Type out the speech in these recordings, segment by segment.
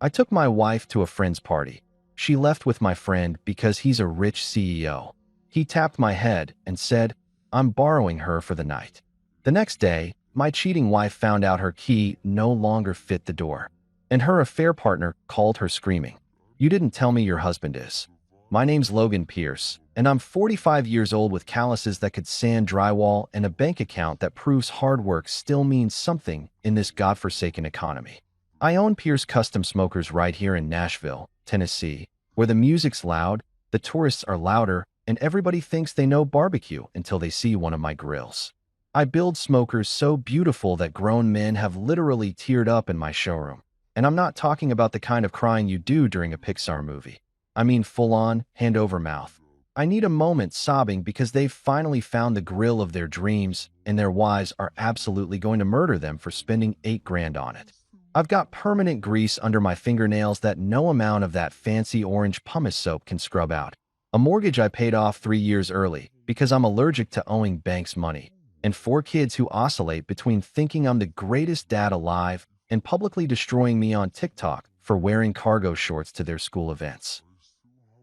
I took my wife to a friend's party. She left with my friend because he's a rich CEO. He tapped my head and said, "I'm borrowing her for the night." The next day, my cheating wife found out her key no longer fit the door, and her affair partner called her screaming, "You didn't tell me your husband is." My name's Logan Pierce, and I'm 45 years old with calluses that could sand drywall and a bank account that proves hard work still means something in this godforsaken economy. I own Pierce Custom Smokers right here in Nashville, Tennessee, where the music's loud, the tourists are louder, and everybody thinks they know barbecue until they see one of my grills. I build smokers so beautiful that grown men have literally teared up in my showroom. And I'm not talking about the kind of crying you do during a Pixar movie. I mean full-on, hand over mouth. I need a moment sobbing because they've finally found the grill of their dreams and their wives are absolutely going to murder them for spending $8 grand on it. I've got permanent grease under my fingernails that no amount of that fancy orange pumice soap can scrub out. A mortgage I paid off 3 years early because I'm allergic to owing banks' money. And 4 kids who oscillate between thinking I'm the greatest dad alive and publicly destroying me on TikTok for wearing cargo shorts to their school events.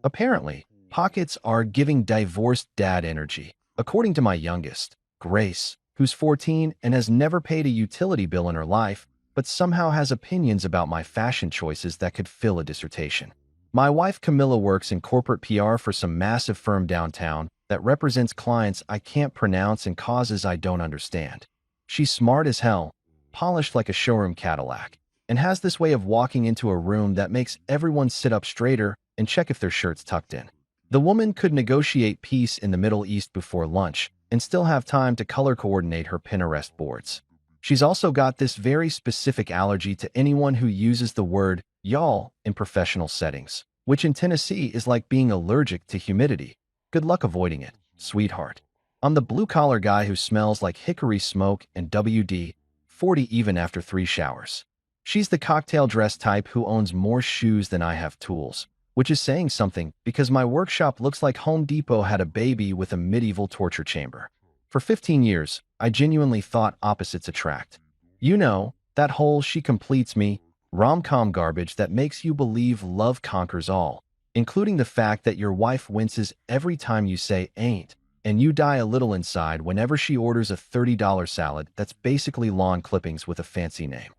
Apparently, pockets are giving divorced dad energy, according to my youngest, Grace, who's 14 and has never paid a utility bill in her life, but somehow has opinions about my fashion choices that could fill a dissertation. My wife Camilla works in corporate PR for some massive firm downtown that represents clients I can't pronounce and causes I don't understand. She's smart as hell, polished like a showroom Cadillac, and has this way of walking into a room that makes everyone sit up straighter and check if their shirt's tucked in. The woman could negotiate peace in the Middle East before lunch and still have time to color coordinate her Pinterest boards. She's also got this very specific allergy to anyone who uses the word y'all in professional settings, which in Tennessee is like being allergic to humidity. Good luck avoiding it, sweetheart. I'm the blue-collar guy who smells like hickory smoke and WD-40 even after 3 showers. She's the cocktail dress type who owns more shoes than I have tools, which is saying something because my workshop looks like Home Depot had a baby with a medieval torture chamber. For 15 years, I genuinely thought opposites attract. You know, that whole she completes me rom-com garbage that makes you believe love conquers all, including the fact that your wife winces every time you say ain't, and you die a little inside whenever she orders a $30 salad that's basically lawn clippings with a fancy name.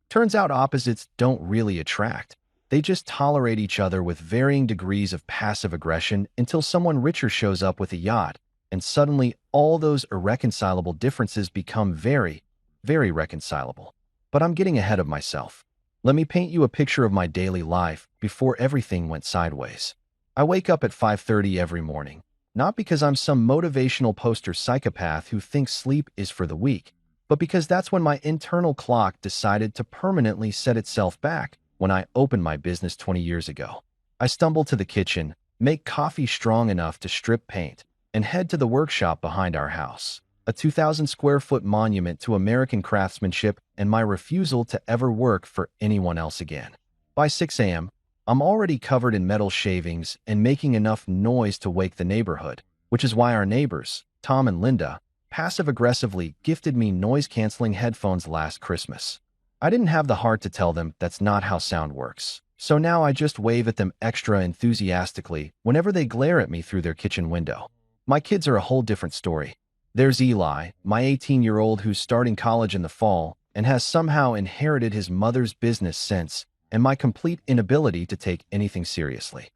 Turns out opposites don't really attract. They just tolerate each other with varying degrees of passive aggression until someone richer shows up with a yacht, and suddenly all those irreconcilable differences become very, very reconcilable. But I'm getting ahead of myself. Let me paint you a picture of my daily life before everything went sideways. I wake up at 5:30 every morning, not because I'm some motivational poster psychopath who thinks sleep is for the weak, but because that's when my internal clock decided to permanently set itself back when I opened my business 20 years ago. I stumble to the kitchen, make coffee strong enough to strip paint, and head to the workshop behind our house, a 2,000-square-foot monument to American craftsmanship and my refusal to ever work for anyone else again. By 6 a.m., I'm already covered in metal shavings and making enough noise to wake the neighborhood, which is why our neighbors, Tom and Linda, passive-aggressively gifted me noise-canceling headphones last Christmas. I didn't have the heart to tell them that's not how sound works, so now I just wave at them extra enthusiastically whenever they glare at me through their kitchen window. My kids are a whole different story. There's Eli, my 18-year-old who's starting college in the fall and has somehow inherited his mother's business sense and my complete inability to take anything seriously.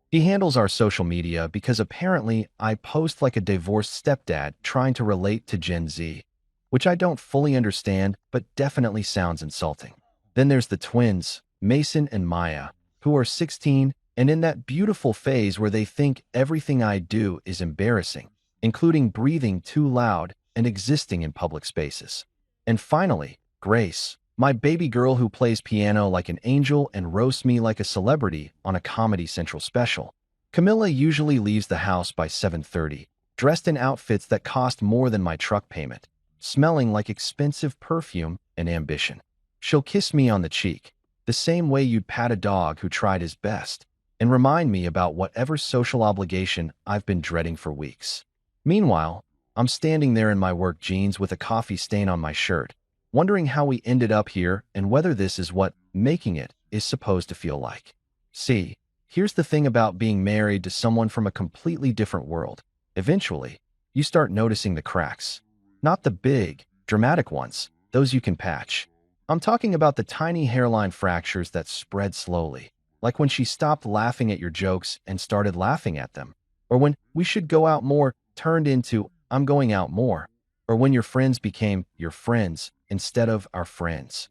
He handles our social media because apparently I post like a divorced stepdad trying to relate to Gen Z, which I don't fully understand but definitely sounds insulting. Then there's the twins, Mason and Maya, who are 16 and in that beautiful phase where they think everything I do is embarrassing, including breathing too loud and existing in public spaces. And finally, Grace, my baby girl who plays piano like an angel and roasts me like a celebrity on a Comedy Central special. Camilla usually leaves the house by 7:30, dressed in outfits that cost more than my truck payment, smelling like expensive perfume and ambition. She'll kiss me on the cheek, the same way you'd pat a dog who tried his best, and remind me about whatever social obligation I've been dreading for weeks. Meanwhile, I'm standing there in my work jeans with a coffee stain on my shirt, wondering how we ended up here and whether this is what making it is supposed to feel like. See, here's the thing about being married to someone from a completely different world. Eventually, you start noticing the cracks. Not the big, dramatic ones, those you can patch. I'm talking about the tiny hairline fractures that spread slowly, like when she stopped laughing at your jokes and started laughing at them, or when "we should go out more" turned into "I'm going out more," or when your friends became your friends instead of our friends.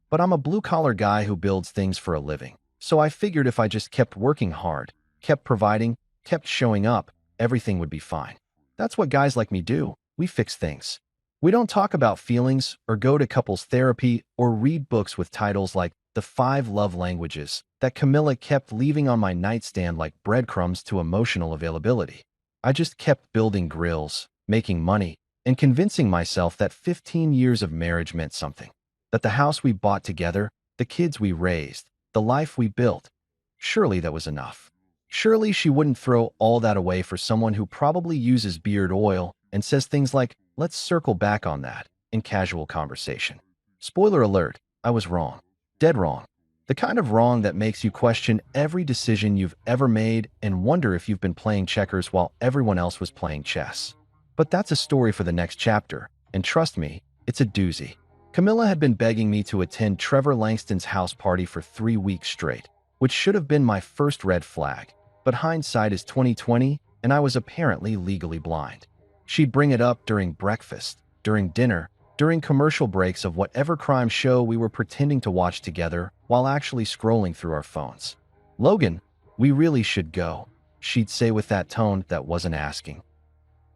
But I'm a blue-collar guy who builds things for a living, so I figured if I just kept working hard, kept providing, kept showing up, everything would be fine. That's what guys like me do. We fix things. We don't talk about feelings or go to couples therapy or read books with titles like The Five Love Languages that Camilla kept leaving on my nightstand like breadcrumbs to emotional availability. I just kept building grills, making money, and convincing myself that 15 years of marriage meant something. That the house we bought together, the kids we raised, the life we built, surely that was enough. Surely she wouldn't throw all that away for someone who probably uses beard oil and says things like, "Let's circle back on that," in casual conversation. Spoiler alert, I was wrong. Dead wrong. The kind of wrong that makes you question every decision you've ever made and wonder if you've been playing checkers while everyone else was playing chess. But that's a story for the next chapter, and trust me, it's a doozy. Camilla had been begging me to attend Trevor Langston's house party for 3 weeks straight, which should have been my first red flag. But hindsight is 20/20, and I was apparently legally blind. She'd bring it up during breakfast, during dinner, during commercial breaks of whatever crime show we were pretending to watch together while actually scrolling through our phones. "Logan, we really should go," she'd say with that tone that wasn't asking.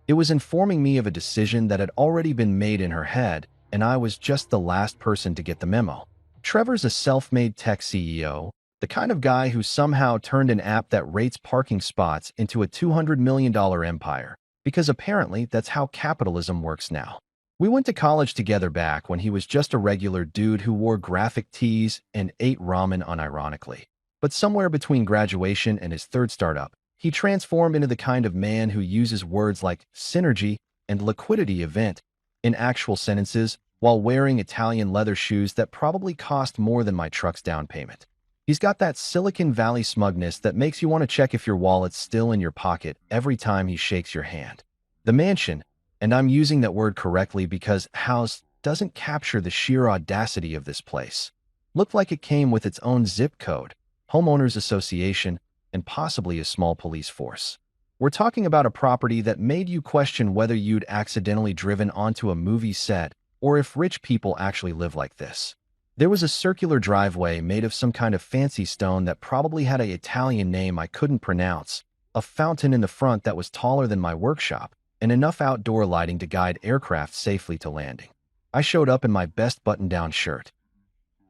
It was informing me of a decision that had already been made in her head, and I was just the last person to get the memo. Trevor's a self-made tech CEO, the kind of guy who somehow turned an app that rates parking spots into a $200 million empire, because apparently that's how capitalism works now. We went to college together back when he was just a regular dude who wore graphic tees and ate ramen unironically. But somewhere between graduation and his third startup, he transformed into the kind of man who uses words like synergy and liquidity event in actual sentences while wearing Italian leather shoes that probably cost more than my truck's down payment. He's got that Silicon Valley smugness that makes you want to check if your wallet's still in your pocket every time he shakes your hand. The mansion, and I'm using that word correctly because house doesn't capture the sheer audacity of this place, looked like it came with its own zip code, homeowners association, and possibly a small police force. We're talking about a property that made you question whether you'd accidentally driven onto a movie set or if rich people actually live like this. There was a circular driveway made of some kind of fancy stone that probably had an Italian name I couldn't pronounce, a fountain in the front that was taller than my workshop, and enough outdoor lighting to guide aircraft safely to landing. I showed up in my best button-down shirt.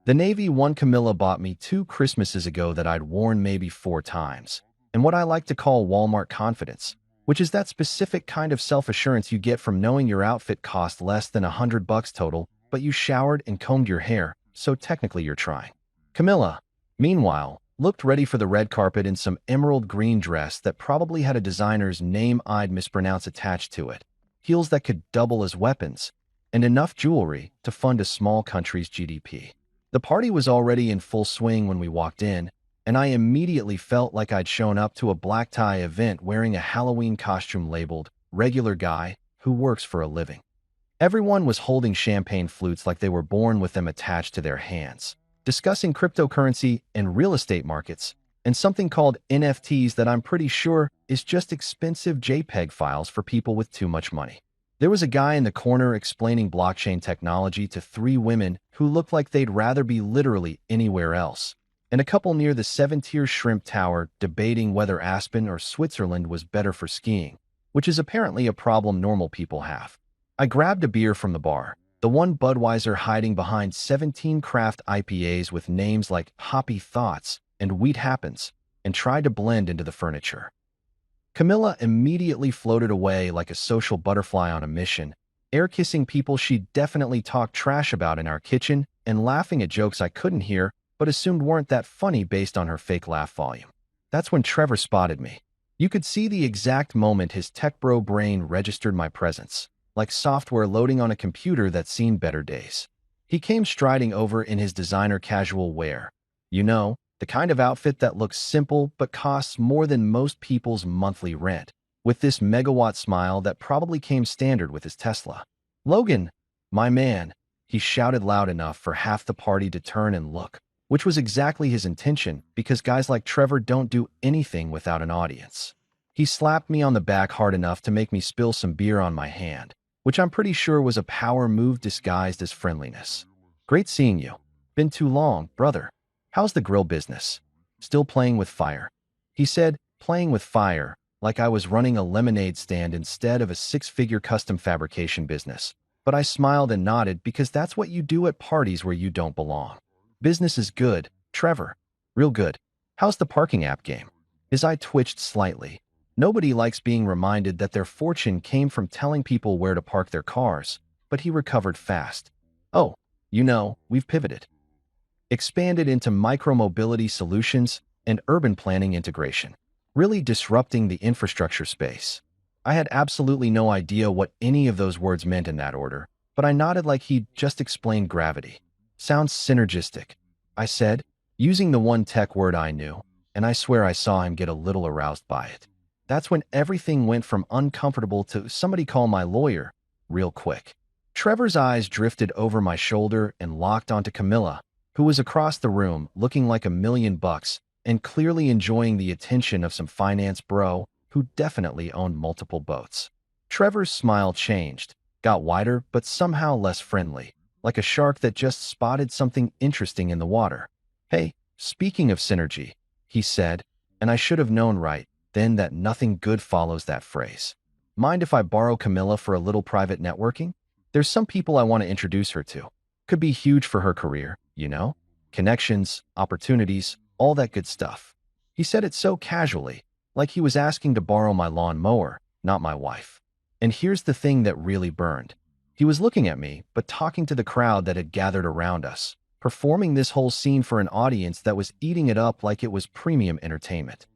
The navy one Camilla bought me 2 Christmases ago that I'd worn maybe 4 times, and what I like to call Walmart confidence, which is that specific kind of self-assurance you get from knowing your outfit cost less than $100 total, but you showered and combed your hair, so technically you're trying. Camilla, meanwhile, looked ready for the red carpet in some emerald green dress that probably had a designer's name I'd mispronounce attached to it, heels that could double as weapons, and enough jewelry to fund a small country's GDP. The party was already in full swing when we walked in, and I immediately felt like I'd shown up to a black tie event wearing a Halloween costume labeled "regular guy who works for a living." Everyone was holding champagne flutes like they were born with them attached to their hands, discussing cryptocurrency and real estate markets, and something called NFTs that I'm pretty sure is just expensive JPEG files for people with too much money. There was a guy in the corner explaining blockchain technology to 3 women who looked like they'd rather be literally anywhere else, and a couple near the 7-tier shrimp tower debating whether Aspen or Switzerland was better for skiing, which is apparently a problem normal people have. I grabbed a beer from the bar, the one Budweiser hiding behind 17 craft IPAs with names like Hoppy Thoughts and Wheat Happens, and tried to blend into the furniture. Camilla immediately floated away like a social butterfly on a mission, air-kissing people she'd definitely talked trash about in our kitchen and laughing at jokes I couldn't hear but assumed weren't that funny based on her fake laugh volume. That's when Trevor spotted me. You could see the exact moment his tech bro brain registered my presence, like software loading on a computer that's seen better days. He came striding over in his designer casual wear, You know, the kind of outfit that looks simple but costs more than most people's monthly rent, with this megawatt smile that probably came standard with his Tesla. Logan, my man, he shouted loud enough for half the party to turn and look, which was exactly his intention because guys like Trevor don't do anything without an audience. He slapped me on the back hard enough to make me spill some beer on my hand, which I'm pretty sure was a power move disguised as friendliness. Great seeing you. Been too long, brother. How's the grill business? Still playing with fire? He said, playing with fire, like I was running a lemonade stand instead of a six-figure custom fabrication business. But I smiled and nodded because that's what you do at parties where you don't belong. Business is good, Trevor. Real good. How's the parking app game? His eye twitched slightly. Nobody likes being reminded that their fortune came from telling people where to park their cars, but he recovered fast. Oh, you know, we've pivoted. Expanded into micromobility solutions and urban planning integration, really disrupting the infrastructure space. I had absolutely no idea what any of those words meant in that order, but I nodded like he'd just explained gravity. Sounds synergistic, I said, using the one tech word I knew, and I swear I saw him get a little aroused by it. That's when everything went from uncomfortable to somebody call my lawyer, real quick. Trevor's eyes drifted over my shoulder and locked onto Camilla, who was across the room looking like $1,000,000 and clearly enjoying the attention of some finance bro who definitely owned multiple boats. Trevor's smile changed, got wider but somehow less friendly, like a shark that just spotted something interesting in the water. Hey, speaking of synergy, he said, and I should have known right then that nothing good follows that phrase. Mind if I borrow Camilla for a little private networking? There's some people I want to introduce her to. Could be huge for her career, you know? Connections, opportunities, all that good stuff. He said it so casually, like he was asking to borrow my lawn mower, not my wife. And here's the thing that really burned. He was looking at me, but talking to the crowd that had gathered around us, performing this whole scene for an audience that was eating it up like it was premium entertainment.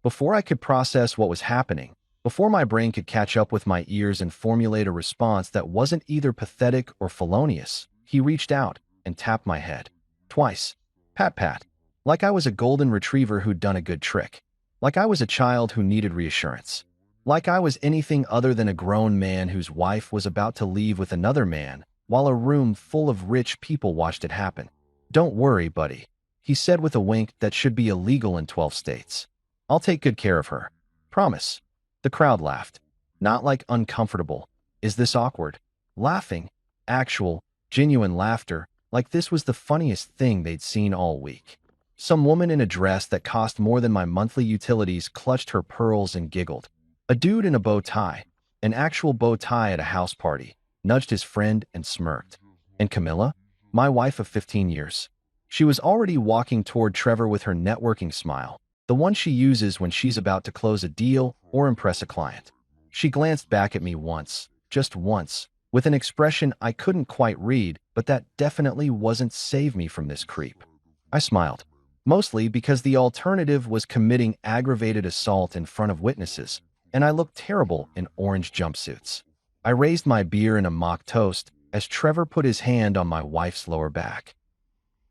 Before I could process what was happening, before my brain could catch up with my ears and formulate a response that wasn't either pathetic or felonious, he reached out and tapped my head. Twice. Pat pat. Like I was a golden retriever who'd done a good trick. Like I was a child who needed reassurance. Like I was anything other than a grown man whose wife was about to leave with another man while a room full of rich people watched it happen. Don't worry, buddy, he said with a wink that should be illegal in 12 states. I'll take good care of her. Promise. The crowd laughed. Not like uncomfortable. Is this awkward? Laughing. Actual, genuine laughter, like this was the funniest thing they'd seen all week. Some woman in a dress that cost more than my monthly utilities clutched her pearls and giggled. A dude in a bow tie, an actual bow tie at a house party, nudged his friend and smirked. And Camilla, my wife of 15 years. She was already walking toward Trevor with her networking smile, the one she uses when she's about to close a deal or impress a client. She glanced back at me once, just once, with an expression I couldn't quite read, but that definitely wasn't save me from this creep. I smiled, mostly because the alternative was committing aggravated assault in front of witnesses, and I looked terrible in orange jumpsuits. I raised my beer in a mock toast as Trevor put his hand on my wife's lower back.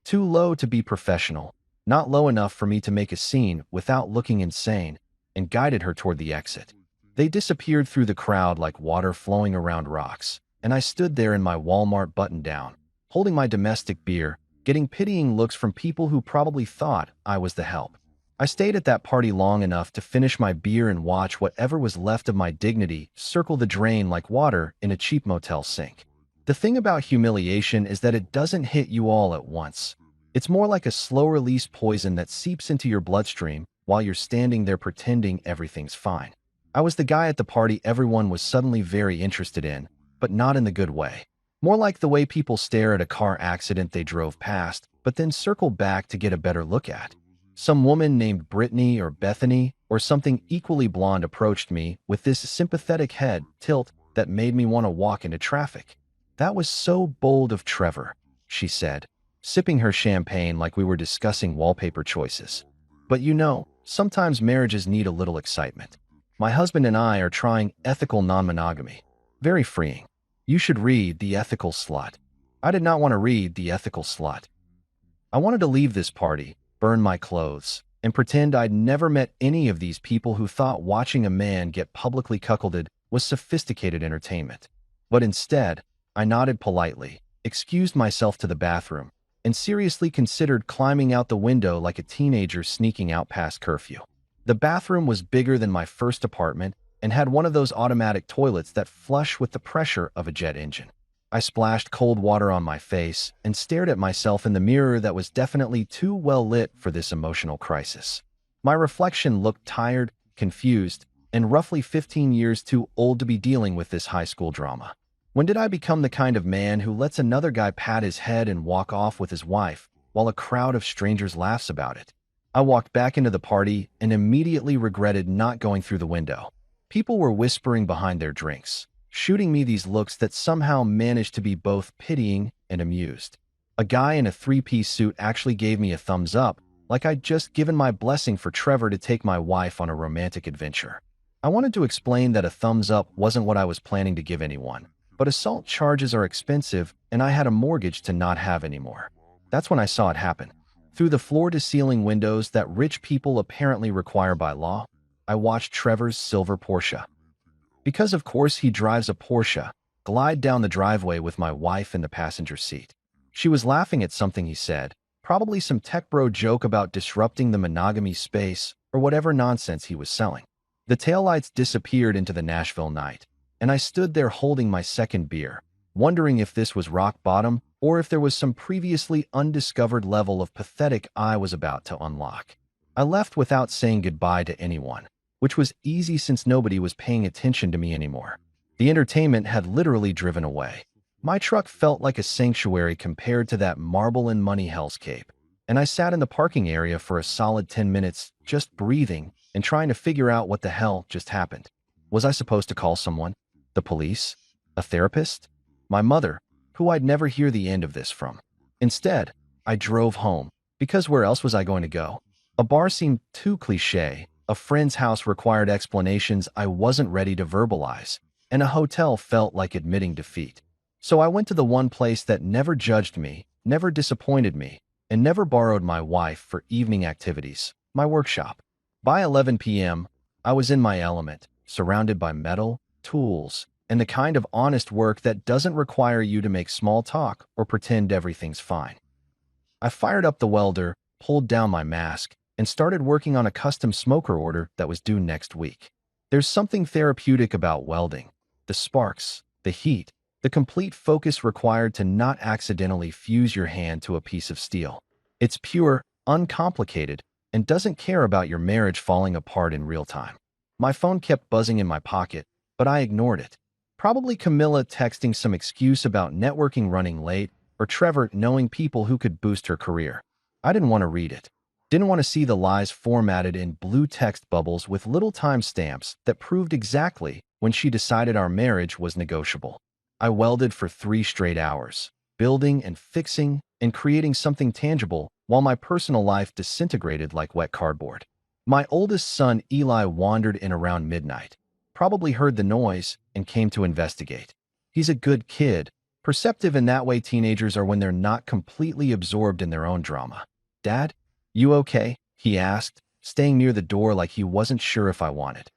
Too low to be professional, not low enough for me to make a scene without looking insane, and guided her toward the exit. They disappeared through the crowd like water flowing around rocks, and I stood there in my Walmart button-down, holding my domestic beer, getting pitying looks from people who probably thought I was the help. I stayed at that party long enough to finish my beer and watch whatever was left of my dignity circle the drain like water in a cheap motel sink. The thing about humiliation is that it doesn't hit you all at once. It's more like a slow-release poison that seeps into your bloodstream while you're standing there pretending everything's fine. I was the guy at the party everyone was suddenly very interested in, but not in the good way. More like the way people stare at a car accident they drove past, but then circle back to get a better look at. Some woman named Brittany or Bethany or something equally blonde approached me with this sympathetic head tilt that made me want to walk into traffic. That was so bold of Trevor, she said, sipping her champagne like we were discussing wallpaper choices. But you know, sometimes marriages need a little excitement. My husband and I are trying ethical non-monogamy. Very freeing. You should read The Ethical Slut. I did not want to read The Ethical Slut. I wanted to leave this party, burn my clothes, and pretend I'd never met any of these people who thought watching a man get publicly cuckolded was sophisticated entertainment. But instead, I nodded politely, excused myself to the bathroom, and seriously considered climbing out the window like a teenager sneaking out past curfew. The bathroom was bigger than my first apartment and had one of those automatic toilets that flush with the pressure of a jet engine. I splashed cold water on my face and stared at myself in the mirror that was definitely too well lit for this emotional crisis. My reflection looked tired, confused, and roughly 15 years too old to be dealing with this high school drama. When did I become the kind of man who lets another guy pat his head and walk off with his wife while a crowd of strangers laughs about it? I walked back into the party and immediately regretted not going through the window. People were whispering behind their drinks, shooting me these looks that somehow managed to be both pitying and amused. A guy in a three-piece suit actually gave me a thumbs up, like I'd just given my blessing for Trevor to take my wife on a romantic adventure. I wanted to explain that a thumbs up wasn't what I was planning to give anyone, but assault charges are expensive and I had a mortgage to not have anymore. That's when I saw it happen. Through the floor-to-ceiling windows that rich people apparently require by law, I watched Trevor's silver Porsche. Because of course he drives a Porsche, glide down the driveway with my wife in the passenger seat. She was laughing at something he said, probably some tech bro joke about disrupting the monogamy space or whatever nonsense he was selling. The taillights disappeared into the Nashville night, and I stood there holding my second beer, wondering if this was rock bottom or if there was some previously undiscovered level of pathetic I was about to unlock. I left without saying goodbye to anyone, which was easy since nobody was paying attention to me anymore. The entertainment had literally driven away. My truck felt like a sanctuary compared to that marble and money hellscape, and I sat in the parking area for a solid 10 minutes, just breathing and trying to figure out what the hell just happened. Was I supposed to call someone? The police? A therapist? My mother, who I'd never hear the end of this from. Instead, I drove home, because where else was I going to go? A bar seemed too cliché, a friend's house required explanations I wasn't ready to verbalize, and a hotel felt like admitting defeat. So I went to the one place that never judged me, never disappointed me, and never borrowed my wife for evening activities, my workshop. By 11 p.m., I was in my element, surrounded by metal, tools, and the kind of honest work that doesn't require you to make small talk or pretend everything's fine. I fired up the welder, pulled down my mask, and started working on a custom smoker order that was due next week. There's something therapeutic about welding. The sparks, the heat, the complete focus required to not accidentally fuse your hand to a piece of steel. It's pure, uncomplicated, and doesn't care about your marriage falling apart in real time. My phone kept buzzing in my pocket, but I ignored it. Probably Camilla texting some excuse about networking running late, or Trevor knowing people who could boost her career. I didn't want to read it. Didn't want to see the lies formatted in blue text bubbles with little timestamps that proved exactly when she decided our marriage was negotiable. I welded for 3 straight hours, building and fixing and creating something tangible while my personal life disintegrated like wet cardboard. My oldest son Eli wandered in around midnight, probably heard the noise, and came to investigate. He's a good kid, perceptive in that way teenagers are when they're not completely absorbed in their own drama. "Dad, you okay?" he asked, staying near the door like he wasn't sure if I wanted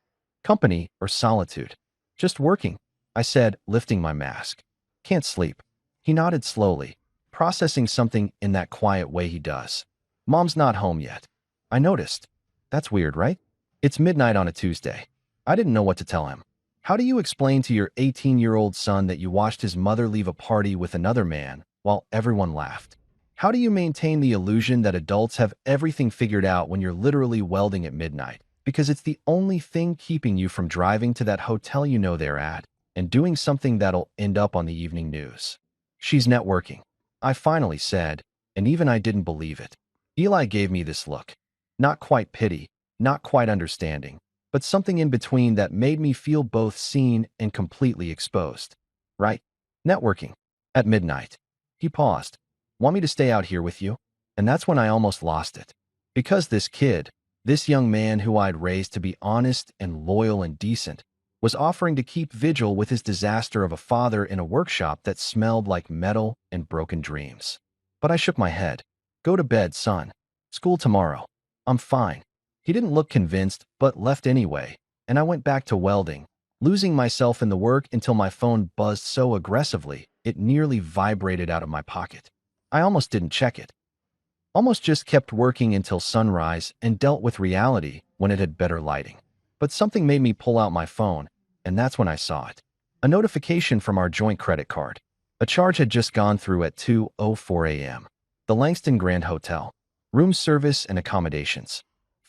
company or solitude. "Just working," I said, lifting my mask. "Can't sleep." He nodded slowly, processing something in that quiet way he does. "Mom's not home yet." I noticed. That's weird, right? It's midnight on a Tuesday. I didn't know what to tell him. How do you explain to your 18-year-old son that you watched his mother leave a party with another man while everyone laughed? How do you maintain the illusion that adults have everything figured out when you're literally welding at midnight? Because it's the only thing keeping you from driving to that hotel you know they're at and doing something that'll end up on the evening news. "She's networking," I finally said, and even I didn't believe it. Eli gave me this look. Not quite pity, not quite understanding, but something in between that made me feel both seen and completely exposed. "Right? Networking. At midnight." He paused. "Want me to stay out here with you?" And that's when I almost lost it. Because this kid, this young man who I'd raised to be honest and loyal and decent, was offering to keep vigil with his disaster of a father in a workshop that smelled like metal and broken dreams. But I shook my head. Go to bed, son. School tomorrow. I'm fine. He didn't look convinced, but left anyway, and I went back to welding, losing myself in the work until my phone buzzed so aggressively it nearly vibrated out of my pocket. I almost didn't check it. Almost just kept working until sunrise and dealt with reality when it had better lighting. But something made me pull out my phone, and that's when I saw it. A notification from our joint credit card. A charge had just gone through at 2:04 a.m. The Langston Grand Hotel. Room service and accommodations.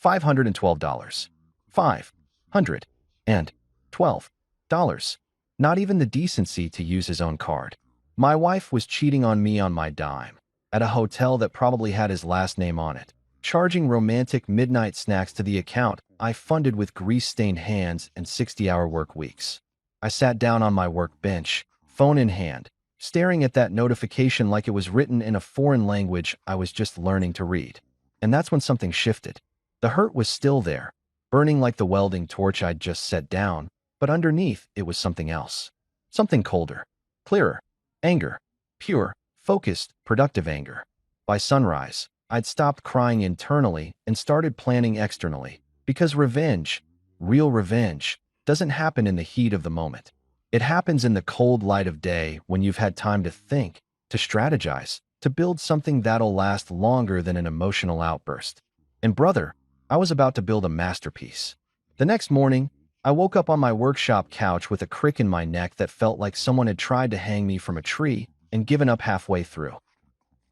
$512. $512. Not even the decency to use his own card. My wife was cheating on me on my dime, at a hotel that probably had his last name on it, charging romantic midnight snacks to the account I funded with grease-stained hands and 60-hour work weeks. I sat down on my work bench, phone in hand, staring at that notification like it was written in a foreign language I was just learning to read. And that's when something shifted. The hurt was still there, burning like the welding torch I'd just set down, but underneath it was something else. Something colder, clearer, anger, pure, focused, productive anger. By sunrise, I'd stopped crying internally and started planning externally, because revenge, real revenge, doesn't happen in the heat of the moment. It happens in the cold light of day when you've had time to think, to strategize, to build something that'll last longer than an emotional outburst. And brother, I was about to build a masterpiece. The next morning, I woke up on my workshop couch with a crick in my neck that felt like someone had tried to hang me from a tree and given up halfway through.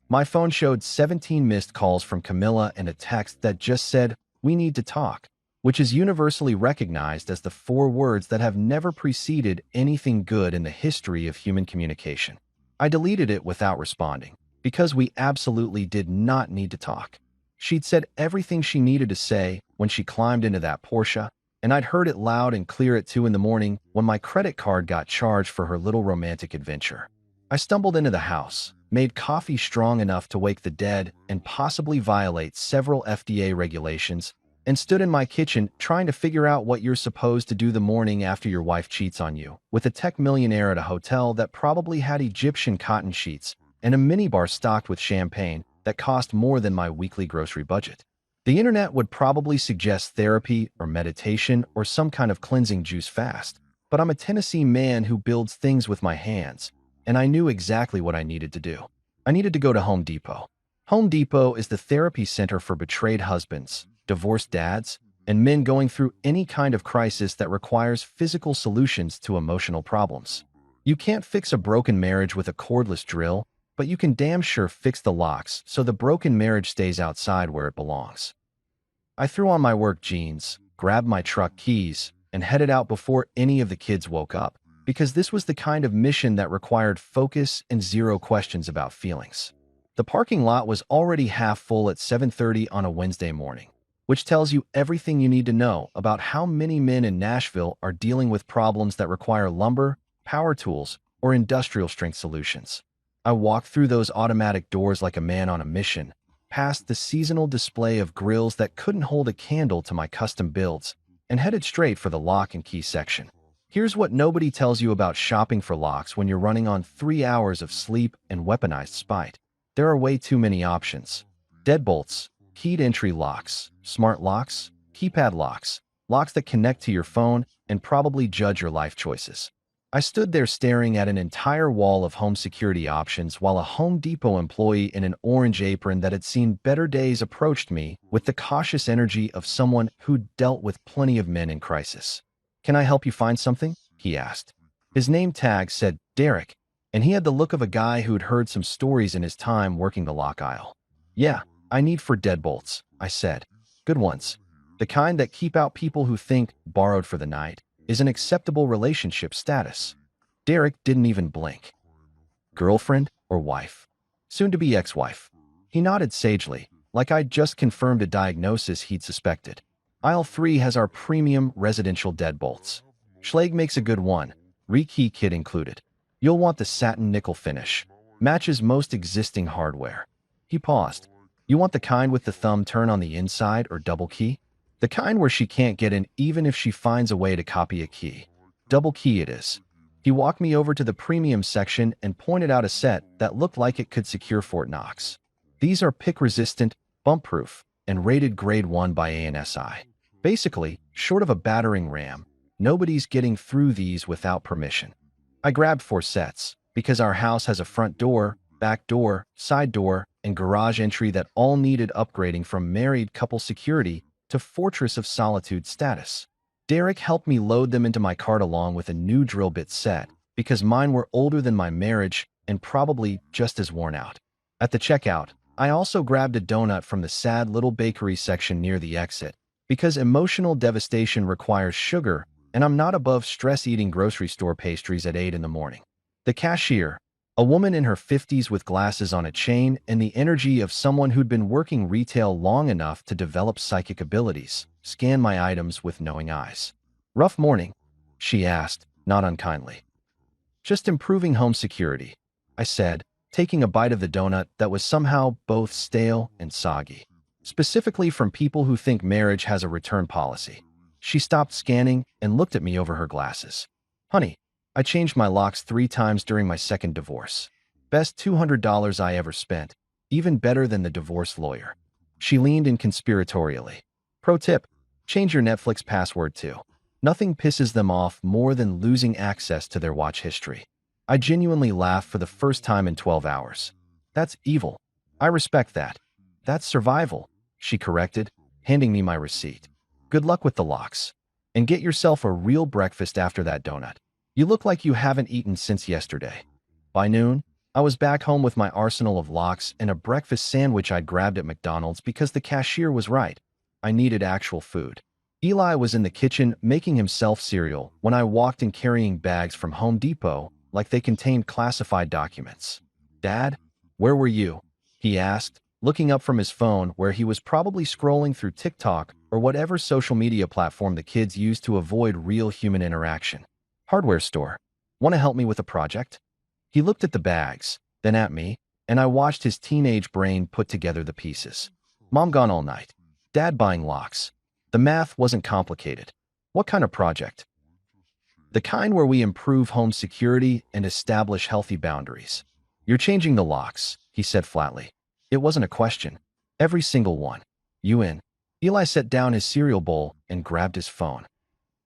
My phone showed 17 missed calls from Camilla and a text that just said, "We need to talk," which is universally recognized as the 4 words that have never preceded anything good in the history of human communication. I deleted it without responding, because we absolutely did not need to talk. She'd said everything she needed to say when she climbed into that Porsche, and I'd heard it loud and clear at 2 in the morning when my credit card got charged for her little romantic adventure. I stumbled into the house, made coffee strong enough to wake the dead and possibly violate several FDA regulations, and stood in my kitchen trying to figure out what you're supposed to do the morning after your wife cheats on you, with a tech millionaire at a hotel that probably had Egyptian cotton sheets and a minibar stocked with champagne that cost more than my weekly grocery budget. The internet would probably suggest therapy or meditation or some kind of cleansing juice fast, but I'm a Tennessee man who builds things with my hands, and I knew exactly what I needed to do. I needed to go to Home Depot. Home Depot is the therapy center for betrayed husbands, divorced dads, and men going through any kind of crisis that requires physical solutions to emotional problems. You can't fix a broken marriage with a cordless drill, but you can damn sure fix the locks so the broken marriage stays outside where it belongs. I threw on my work jeans, grabbed my truck keys, and headed out before any of the kids woke up, because this was the kind of mission that required focus and zero questions about feelings. The parking lot was already half full at 7:30 on a Wednesday morning, which tells you everything you need to know about how many men in Nashville are dealing with problems that require lumber, power tools, or industrial-strength solutions. I walked through those automatic doors like a man on a mission, past the seasonal display of grills that couldn't hold a candle to my custom builds, and headed straight for the lock and key section. Here's what nobody tells you about shopping for locks when you're running on 3 hours of sleep and weaponized spite. There are way too many options. Deadbolts, keyed entry locks, smart locks, keypad locks, locks that connect to your phone and probably judge your life choices. I stood there staring at an entire wall of home security options while a Home Depot employee in an orange apron that had seen better days approached me with the cautious energy of someone who'd dealt with plenty of men in crisis. "Can I help you find something?" he asked. His name tag said Derek, and he had the look of a guy who'd heard some stories in his time working the lock aisle. "Yeah, I need 4 deadbolts," I said. "Good ones. The kind that keep out people who think borrowed for the night is an acceptable relationship status." Derek didn't even blink. "Girlfriend or wife?" "Soon-to-be ex-wife." He nodded sagely, like I'd just confirmed a diagnosis he'd suspected. "Aisle 3 has our premium residential deadbolts. Schlage makes a good one, rekey kit included. You'll want the satin nickel finish. Matches most existing hardware." He paused. "You want the kind with the thumb turn on the inside or double key?" "The kind where she can't get in even if she finds a way to copy a key." "Double key it is." He walked me over to the premium section and pointed out a set that looked like it could secure Fort Knox. These are pick-resistant, bump-proof, and rated grade 1 by ANSI. Basically, short of a battering ram, nobody's getting through these without permission. I grabbed 4 sets, because our house has a front door, back door, side door, and garage entry that all needed upgrading from married couple security to Fortress of Solitude status. Derek helped me load them into my cart along with a new drill bit set, because mine were older than my marriage and probably just as worn out. At the checkout, I also grabbed a donut from the sad little bakery section near the exit, because emotional devastation requires sugar, and I'm not above stress eating grocery store pastries at 8 in the morning. The cashier, a woman in her 50s with glasses on a chain and the energy of someone who'd been working retail long enough to develop psychic abilities, scanned my items with knowing eyes. "Rough morning?" she asked, not unkindly. "Just improving home security," I said, taking a bite of the donut that was somehow both stale and soggy. "Specifically from people who think marriage has a return policy." She stopped scanning and looked at me over her glasses. "Honey, I changed my locks 3 times during my second divorce. Best $200 I ever spent, even better than the divorce lawyer." She leaned in conspiratorially. "Pro tip, change your Netflix password too. Nothing pisses them off more than losing access to their watch history." I genuinely laughed for the first time in 12 hours. "That's evil. I respect that." "That's survival," she corrected, handing me my receipt. "Good luck with the locks. And get yourself a real breakfast after that donut. You look like you haven't eaten since yesterday." By noon, I was back home with my arsenal of locks and a breakfast sandwich I'd grabbed at McDonald's because the cashier was right. I needed actual food. Eli was in the kitchen making himself cereal when I walked in carrying bags from Home Depot like they contained classified documents. "Dad, where were you?" he asked, looking up from his phone where he was probably scrolling through TikTok or whatever social media platform the kids use to avoid real human interaction. "Hardware store. Want to help me with a project?" He looked at the bags, then at me, and I watched his teenage brain put together the pieces. "Mom gone all night. Dad buying locks." The math wasn't complicated. "What kind of project?" "The kind where we improve home security and establish healthy boundaries." "You're changing the locks," he said flatly. It wasn't a question. "Every single one. You in?" Eli set down his cereal bowl and grabbed his phone.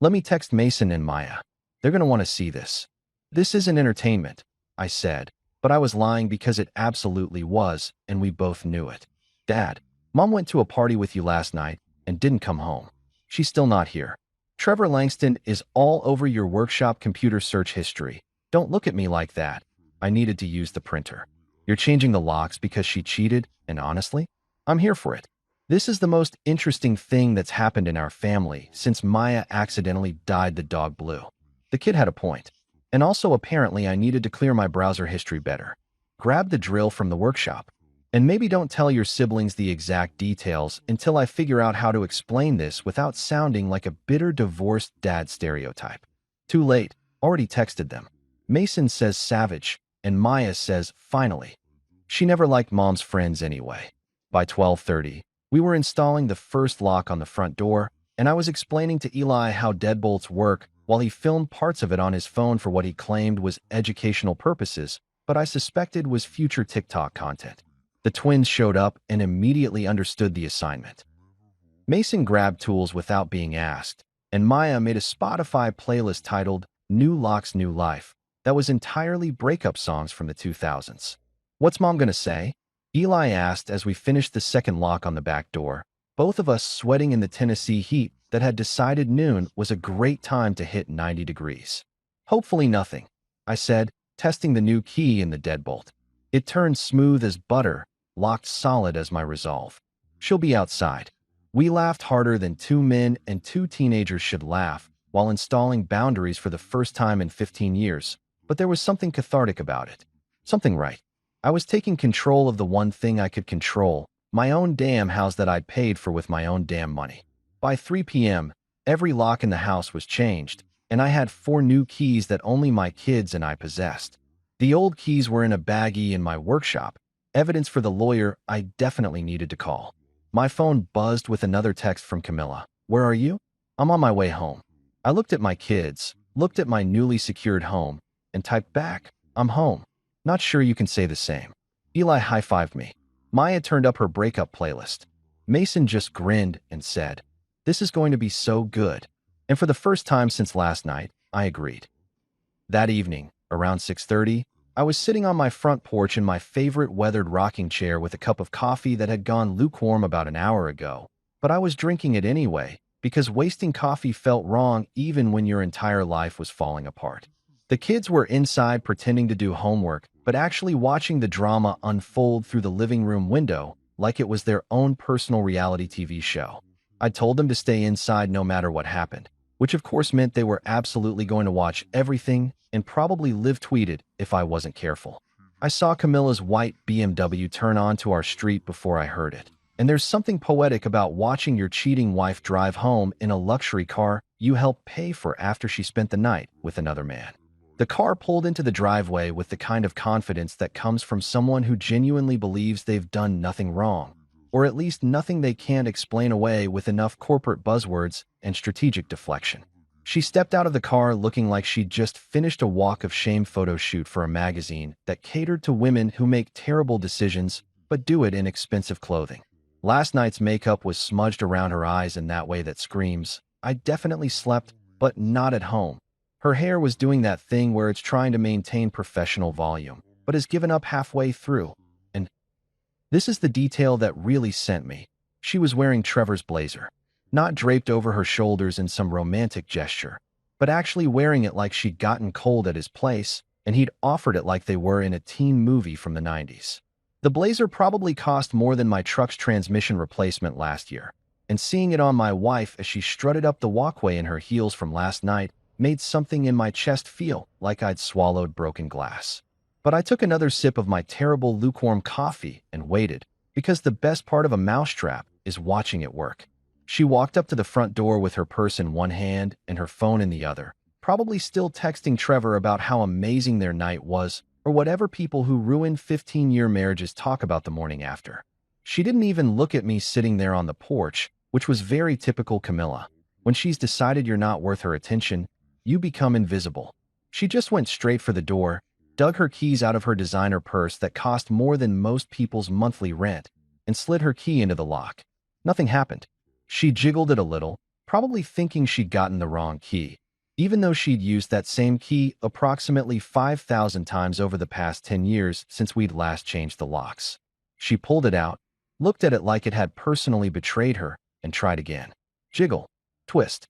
"Let me text Mason and Maya. They're going to want to see this." "This isn't entertainment," I said, but I was lying because it absolutely was, and we both knew it. "Dad, Mom went to a party with you last night and didn't come home. She's still not here. Trevor Langston is all over your workshop computer search history. Don't look at me like that." I needed to use the printer. "You're changing the locks because she cheated, and honestly, I'm here for it. This is the most interesting thing that's happened in our family since Maya accidentally dyed the dog blue." The kid had a point. And also apparently I needed to clear my browser history better. "Grab the drill from the workshop. And maybe don't tell your siblings the exact details until I figure out how to explain this without sounding like a bitter divorced dad stereotype." Too late. Already texted them. Mason says savage, and Maya says finally. She never liked Mom's friends anyway. By 12:30, we were installing the first lock on the front door, and I was explaining to Eli how deadbolts work while he filmed parts of it on his phone for what he claimed was educational purposes, but I suspected was future TikTok content. The twins showed up and immediately understood the assignment. Mason grabbed tools without being asked, and Maya made a Spotify playlist titled New Locks, New Life that was entirely breakup songs from the 2000s. "What's Mom gonna say?" Eli asked as we finished the second lock on the back door, both of us sweating in the Tennessee heat that had decided noon was a great time to hit 90 degrees. "Hopefully nothing," I said, testing the new key in the deadbolt. It turned smooth as butter, locked solid as my resolve. "She'll be outside." We laughed harder than 2 men and 2 teenagers should laugh while installing boundaries for the first time in 15 years, but there was something cathartic about it. Something right. I was taking control of the one thing I could control, my own damn house that I'd paid for with my own damn money. By 3 p.m., every lock in the house was changed, and I had 4 new keys that only my kids and I possessed. The old keys were in a baggie in my workshop, evidence for the lawyer I definitely needed to call. My phone buzzed with another text from Camilla. "Where are you?" "I'm on my way home." I looked at my kids, looked at my newly secured home, and typed back, "I'm home. Not sure you can say the same." Eli high-fived me. Maya turned up her breakup playlist. Mason just grinned and said, "This is going to be so good." And for the first time since last night, I agreed. That evening, around 6:30, I was sitting on my front porch in my favorite weathered rocking chair with a cup of coffee that had gone lukewarm about an hour ago. But I was drinking it anyway, because wasting coffee felt wrong even when your entire life was falling apart. The kids were inside pretending to do homework, but actually watching the drama unfold through the living room window like it was their own personal reality TV show. I told them to stay inside no matter what happened, which of course meant they were absolutely going to watch everything and probably live tweeted if I wasn't careful. I saw Camilla's white BMW turn onto our street before I heard it. And there's something poetic about watching your cheating wife drive home in a luxury car you helped pay for after she spent the night with another man. The car pulled into the driveway with the kind of confidence that comes from someone who genuinely believes they've done nothing wrong, or at least nothing they can't explain away with enough corporate buzzwords and strategic deflection. She stepped out of the car looking like she'd just finished a walk of shame photo shoot for a magazine that catered to women who make terrible decisions but do it in expensive clothing. Last night's makeup was smudged around her eyes in that way that screams, "I definitely slept, but not at home." Her hair was doing that thing where it's trying to maintain professional volume, but has given up halfway through. And this is the detail that really sent me. She was wearing Trevor's blazer, not draped over her shoulders in some romantic gesture, but actually wearing it like she'd gotten cold at his place, and he'd offered it like they were in a teen movie from the 90s. The blazer probably cost more than my truck's transmission replacement last year, and seeing it on my wife as she strutted up the walkway in her heels from last night made something in my chest feel like I'd swallowed broken glass. But I took another sip of my terrible lukewarm coffee and waited, because the best part of a mousetrap is watching it work. She walked up to the front door with her purse in one hand and her phone in the other, probably still texting Trevor about how amazing their night was, or whatever people who ruined 15-year marriages talk about the morning after. She didn't even look at me sitting there on the porch, which was very typical Camilla. When she's decided you're not worth her attention, you become invisible. She just went straight for the door, dug her keys out of her designer purse that cost more than most people's monthly rent, and slid her key into the lock. Nothing happened. She jiggled it a little, probably thinking she'd gotten the wrong key, even though she'd used that same key approximately 5,000 times over the past 10 years since we'd last changed the locks. She pulled it out, looked at it like it had personally betrayed her, and tried again. Jiggle. Twist.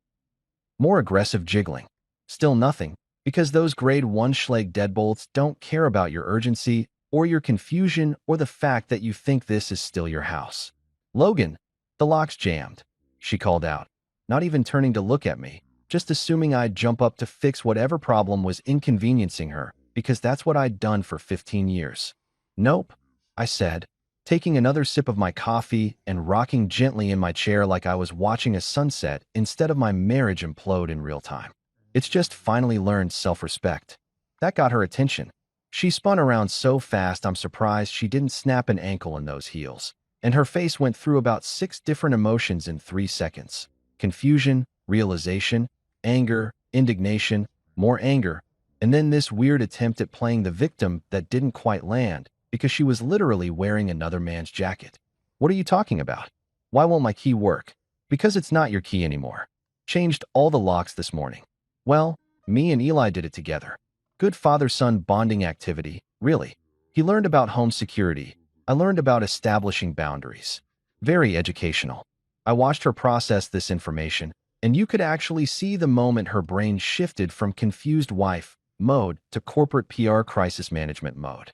More aggressive jiggling. Still nothing, because those grade 1 Schlage deadbolts don't care about your urgency or your confusion or the fact that you think this is still your house. "Logan, the lock's jammed," she called out, not even turning to look at me, just assuming I'd jump up to fix whatever problem was inconveniencing her, because that's what I'd done for 15 years. "Nope," I said, taking another sip of my coffee and rocking gently in my chair like I was watching a sunset instead of my marriage implode in real time. It's just finally learned self-respect. That got her attention. She spun around so fast I'm surprised she didn't snap an ankle in those heels. And her face went through about 6 different emotions in 3 seconds. Confusion, realization, anger, indignation, more anger, and then this weird attempt at playing the victim that didn't quite land because she was literally wearing another man's jacket. "What are you talking about? Why won't my key work?" "Because it's not your key anymore. Changed all the locks this morning." "Well, me and Eli did it together. Good father-son bonding activity, really. He learned about home security. I learned about establishing boundaries. Very educational." I watched her process this information, and you could actually see the moment her brain shifted from confused wife mode to corporate PR crisis management mode.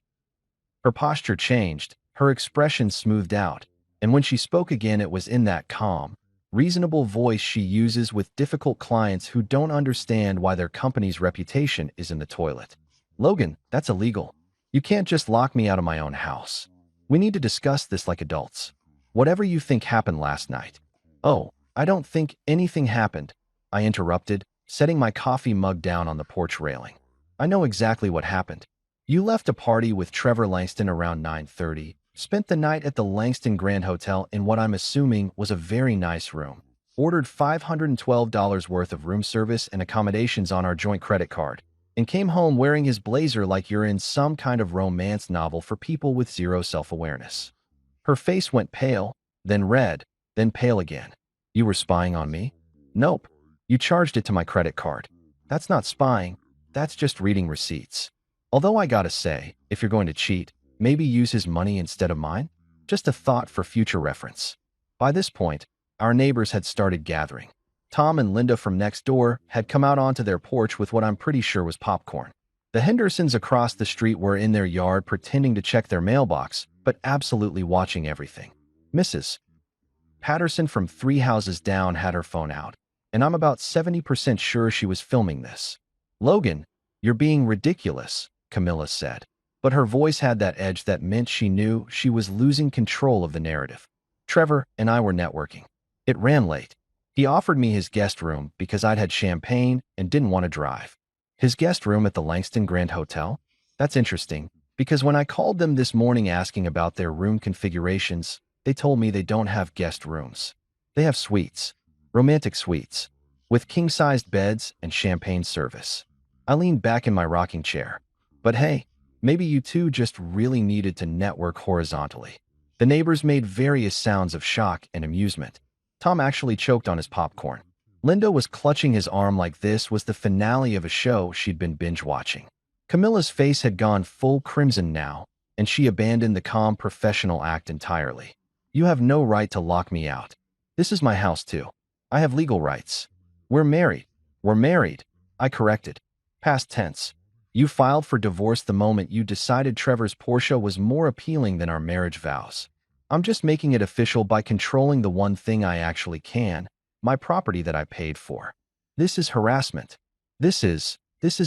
Her posture changed, her expression smoothed out, and when she spoke again it was in that calm, reasonable voice she uses with difficult clients who don't understand why their company's reputation is in the toilet. "Logan, that's illegal. You can't just lock me out of my own house. We need to discuss this like adults. Whatever you think happened last night." "Oh, I don't think anything happened," I interrupted, setting my coffee mug down on the porch railing. "I know exactly what happened. You left a party with Trevor Langston around 9:30, spent the night at the Langston Grand Hotel in what I'm assuming was a very nice room, ordered $512 worth of room service and accommodations on our joint credit card, and came home wearing his blazer like you're in some kind of romance novel for people with zero self-awareness." Her face went pale, then red, then pale again. You were spying on me? Nope. You charged it to my credit card. That's not spying. That's just reading receipts. Although I gotta say, if you're going to cheat, maybe use his money instead of mine? Just a thought for future reference. By this point, our neighbors had started gathering. Tom and Linda from next door had come out onto their porch with what I'm pretty sure was popcorn. The Hendersons across the street were in their yard pretending to check their mailbox, but absolutely watching everything. Mrs. Patterson from 3 houses down had her phone out, and I'm about 70% sure she was filming this. Logan, you're being ridiculous, Camilla said. But her voice had that edge that meant she knew she was losing control of the narrative. Trevor and I were networking. It ran late. He offered me his guest room because I'd had champagne and didn't want to drive. His guest room at the Langston Grand Hotel? That's interesting, because when I called them this morning asking about their room configurations, they told me they don't have guest rooms. They have suites, romantic suites, with king-sized beds and champagne service. I leaned back in my rocking chair. But hey, maybe you two just really needed to network horizontally. The neighbors made various sounds of shock and amusement. Tom actually choked on his popcorn. Linda was clutching his arm like this was the finale of a show she'd been binge-watching. Camilla's face had gone full crimson now, and she abandoned the calm professional act entirely. You have no right to lock me out. This is my house too. I have legal rights. We're married. We're married. I corrected. Past tense. You filed for divorce the moment you decided Trevor's Porsche was more appealing than our marriage vows. I'm just making it official by controlling the one thing I actually can, my property that I paid for. This is harassment. This is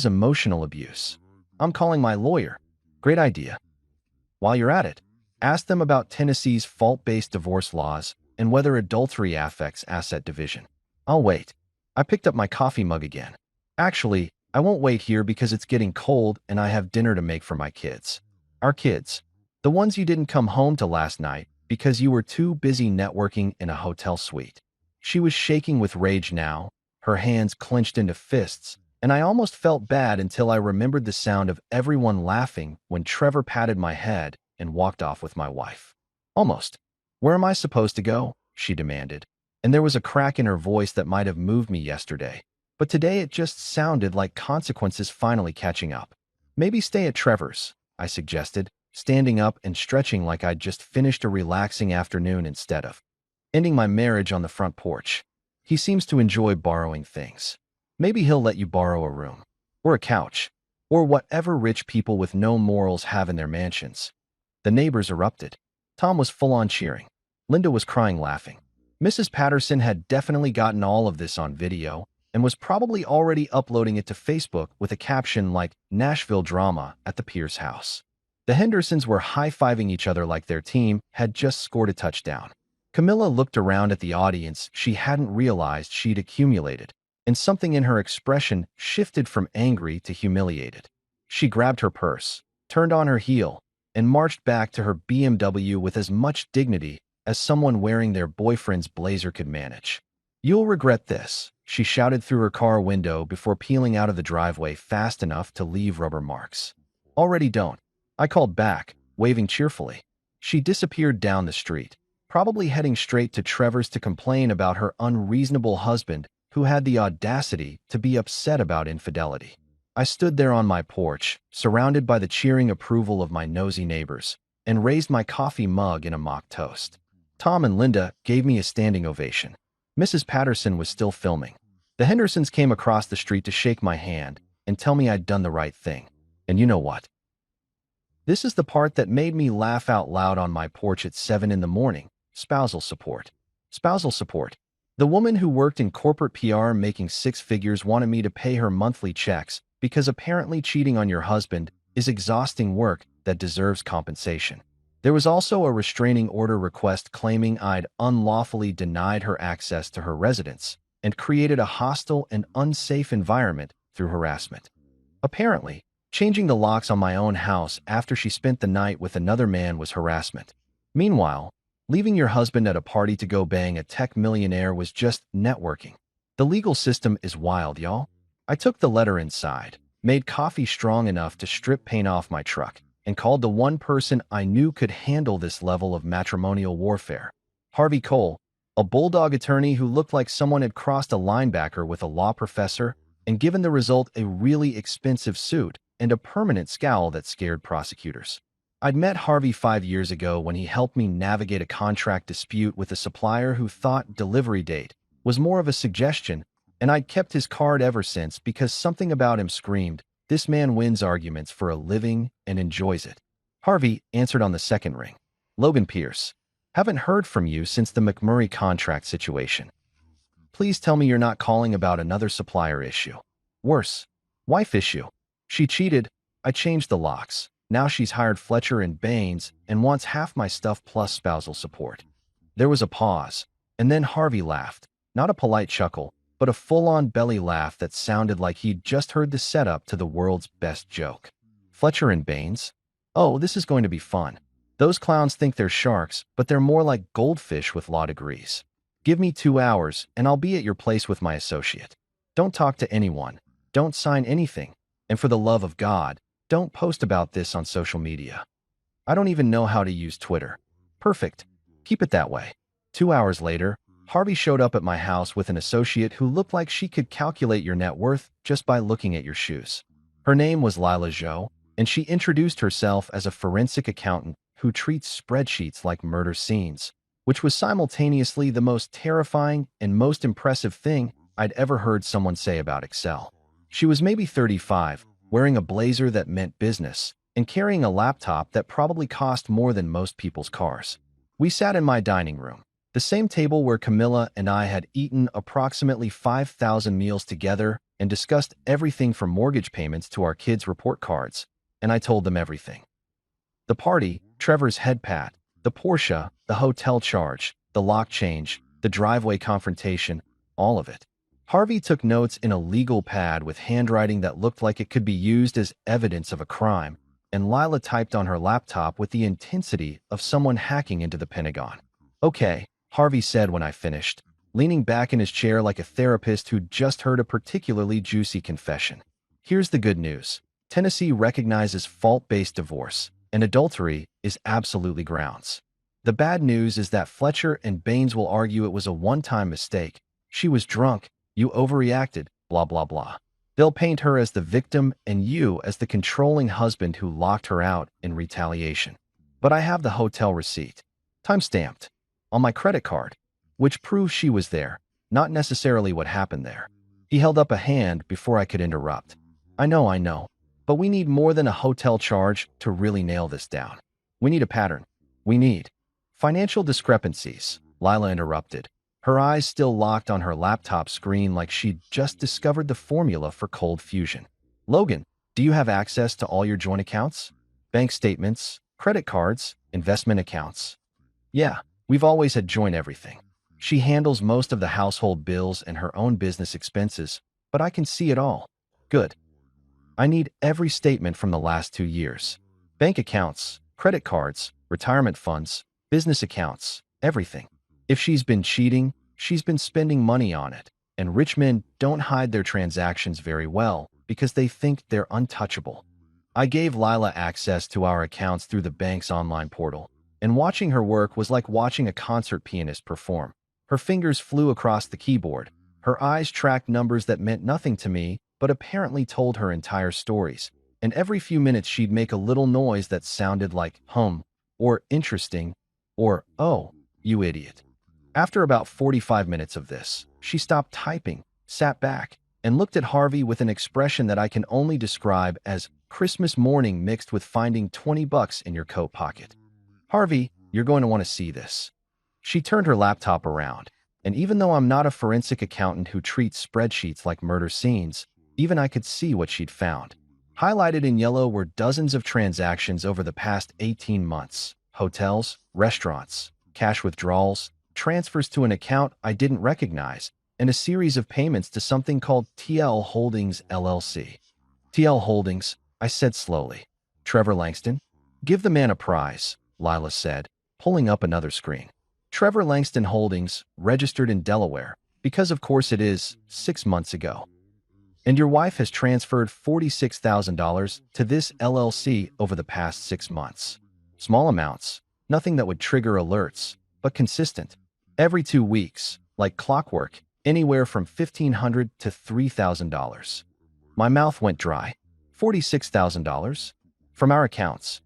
emotional abuse. I'm calling my lawyer. Great idea. While you're at it, ask them about Tennessee's fault-based divorce laws and whether adultery affects asset division. I'll wait. I picked up my coffee mug again. Actually, I won't wait here because it's getting cold and I have dinner to make for my kids. Our kids. The ones you didn't come home to last night because you were too busy networking in a hotel suite. She was shaking with rage now, her hands clenched into fists, and I almost felt bad until I remembered the sound of everyone laughing when Trevor patted my head and walked off with my wife. Almost. Where am I supposed to go? She demanded. And there was a crack in her voice that might have moved me yesterday. But today it just sounded like consequences finally catching up. Maybe stay at Trevor's, I suggested, standing up and stretching like I'd just finished a relaxing afternoon instead of ending my marriage on the front porch. He seems to enjoy borrowing things. Maybe he'll let you borrow a room, or a couch, or whatever rich people with no morals have in their mansions. The neighbors erupted. Tom was full-on cheering. Linda was crying laughing. Mrs. Patterson had definitely gotten all of this on video and was probably already uploading it to Facebook with a caption like Nashville drama at the Pierce house. The Hendersons were high-fiving each other like their team had just scored a touchdown. Camilla looked around at the audience she hadn't realized she'd accumulated, and something in her expression shifted from angry to humiliated. She grabbed her purse, turned on her heel, and marched back to her BMW with as much dignity as someone wearing their boyfriend's blazer could manage. "You'll regret this," she shouted through her car window before peeling out of the driveway fast enough to leave rubber marks. "Already don't," I called back, waving cheerfully. She disappeared down the street, probably heading straight to Trevor's to complain about her unreasonable husband who had the audacity to be upset about infidelity. I stood there on my porch, surrounded by the cheering approval of my nosy neighbors, and raised my coffee mug in a mock toast. Tom and Linda gave me a standing ovation. Mrs. Patterson was still filming. The Hendersons came across the street to shake my hand and tell me I'd done the right thing. And you know what? This is the part that made me laugh out loud on my porch at 7 in the morning. Spousal support. Spousal support. The woman who worked in corporate PR making 6 figures wanted me to pay her monthly checks because apparently cheating on your husband is exhausting work that deserves compensation. There was also a restraining order request claiming I'd unlawfully denied her access to her residence and created a hostile and unsafe environment through harassment. Apparently, changing the locks on my own house after she spent the night with another man was harassment. Meanwhile, leaving your husband at a party to go bang a tech millionaire was just networking. The legal system is wild, y'all. I took the letter inside, made coffee strong enough to strip paint off my truck, and called the one person I knew could handle this level of matrimonial warfare. Harvey Cole, a bulldog attorney who looked like someone had crossed a linebacker with a law professor and given the result a really expensive suit and a permanent scowl that scared prosecutors. I'd met Harvey 5 years ago when he helped me navigate a contract dispute with a supplier who thought delivery date was more of a suggestion, and I'd kept his card ever since because something about him screamed, "This man wins arguments for a living and enjoys it." Harvey answered on the second ring. "Logan Pierce. Haven't heard from you since the McMurray contract situation. Please tell me you're not calling about another supplier issue. Worse, wife issue. She cheated. I changed the locks. Now she's hired Fletcher and Baines and wants half my stuff plus spousal support." There was a pause, and then Harvey laughed. Not a polite chuckle, but a full-on belly laugh that sounded like he'd just heard the setup to the world's best joke. "Fletcher and Baines? Oh, this is going to be fun. Those clowns think they're sharks, but they're more like goldfish with law degrees. Give me 2 hours, and I'll be at your place with my associate. Don't talk to anyone. Don't sign anything. And for the love of God, don't post about this on social media. I don't even know how to use Twitter." "Perfect. Keep it that way." 2 hours later, Harvey showed up at my house with an associate who looked like she could calculate your net worth just by looking at your shoes. Her name was Lila Zhou, and she introduced herself as a forensic accountant who treats spreadsheets like murder scenes, which was simultaneously the most terrifying and most impressive thing I'd ever heard someone say about Excel. She was maybe 35, wearing a blazer that meant business, and carrying a laptop that probably cost more than most people's cars. We sat in my dining room, the same table where Camilla and I had eaten approximately 5,000 meals together and discussed everything from mortgage payments to our kids' report cards, and I told them everything. The party, Trevor's head pat, the Porsche, the hotel charge, the lock change, the driveway confrontation, all of it. Harvey took notes in a legal pad with handwriting that looked like it could be used as evidence of a crime, and Lila typed on her laptop with the intensity of someone hacking into the Pentagon. "Okay," Harvey said when I finished, leaning back in his chair like a therapist who'd just heard a particularly juicy confession. "Here's the good news. Tennessee recognizes fault-based divorce, and adultery is absolutely grounds. The bad news is that Fletcher and Baines will argue it was a one-time mistake. She was drunk. You overreacted, blah, blah, blah. They'll paint her as the victim and you as the controlling husband who locked her out in retaliation. But I have the hotel receipt, time-stamped, on my credit card, which proves she was there, not necessarily what happened there." He held up a hand before I could interrupt. I know, but we need more than a hotel charge to really nail this down. We need a pattern. We need financial discrepancies," Lila interrupted, her eyes still locked on her laptop screen like she'd just discovered the formula for cold fusion. "Logan, do you have access to all your joint accounts? Bank statements, credit cards, investment accounts?" "Yeah, we've always had joint everything. She handles most of the household bills and her own business expenses, but I can see it all." "Good. I need every statement from the last 2 years. Bank accounts, credit cards, retirement funds, business accounts, everything. If she's been cheating, she's been spending money on it, and rich men don't hide their transactions very well because they think they're untouchable." I gave Lila access to our accounts through the bank's online portal, and watching her work was like watching a concert pianist perform. Her fingers flew across the keyboard. Her eyes tracked numbers that meant nothing to me, but apparently told her entire stories, and every few minutes she'd make a little noise that sounded like hum, or interesting, or oh, you idiot. After about 45 minutes of this, she stopped typing, sat back, and looked at Harvey with an expression that I can only describe as Christmas morning mixed with finding $20 in your coat pocket. "Harvey, you're going to want to see this." She turned her laptop around, and even though I'm not a forensic accountant who treats spreadsheets like murder scenes, even I could see what she'd found. Highlighted in yellow were dozens of transactions over the past 18 months. Hotels, restaurants, cash withdrawals, transfers to an account I didn't recognize, and a series of payments to something called TL Holdings LLC. "TL Holdings," I said slowly. "Trevor Langston? Give the man a prize," Lila said, pulling up another screen. "Trevor Langston Holdings, registered in Delaware, because of course it is, 6 months ago." And your wife has transferred $46,000 to this LLC over the past 6 months. Small amounts, nothing that would trigger alerts, but consistent. Every 2 weeks, like clockwork, anywhere from $1,500 to $3,000. My mouth went dry. $46,000? From our accounts?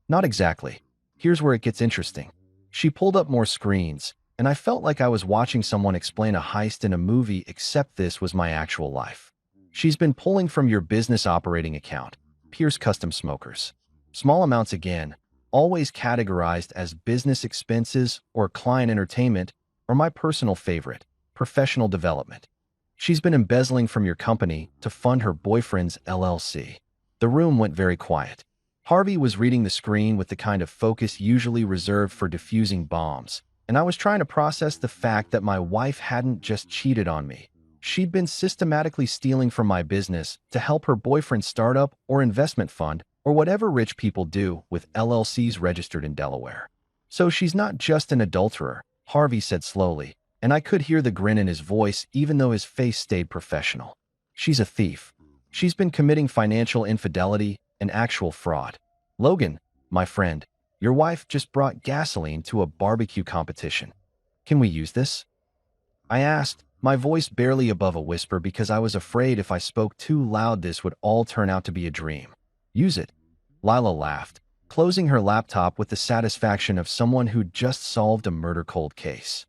Not exactly. Here's where it gets interesting. She pulled up more screens, and I felt like I was watching someone explain a heist in a movie, except this was my actual life. She's been pulling from your business operating account, Pierce Custom Smokers. Small amounts again, always categorized as business expenses or client entertainment, or my personal favorite, professional development. She's been embezzling from your company to fund her boyfriend's LLC. The room went very quiet. Harvey was reading the screen with the kind of focus usually reserved for defusing bombs, and I was trying to process the fact that my wife hadn't just cheated on me. She'd been systematically stealing from my business to help her boyfriend's startup or investment fund or whatever rich people do with LLCs registered in Delaware. So she's not just an adulterer, Harvey said slowly, and I could hear the grin in his voice even though his face stayed professional. She's a thief. She's been committing financial infidelity and actual fraud. Logan, my friend, your wife just brought gasoline to a barbecue competition. Can we use this? I asked, my voice barely above a whisper because I was afraid if I spoke too loud this would all turn out to be a dream. Use it. Lila laughed, closing her laptop with the satisfaction of someone who'd just solved a murder cold case.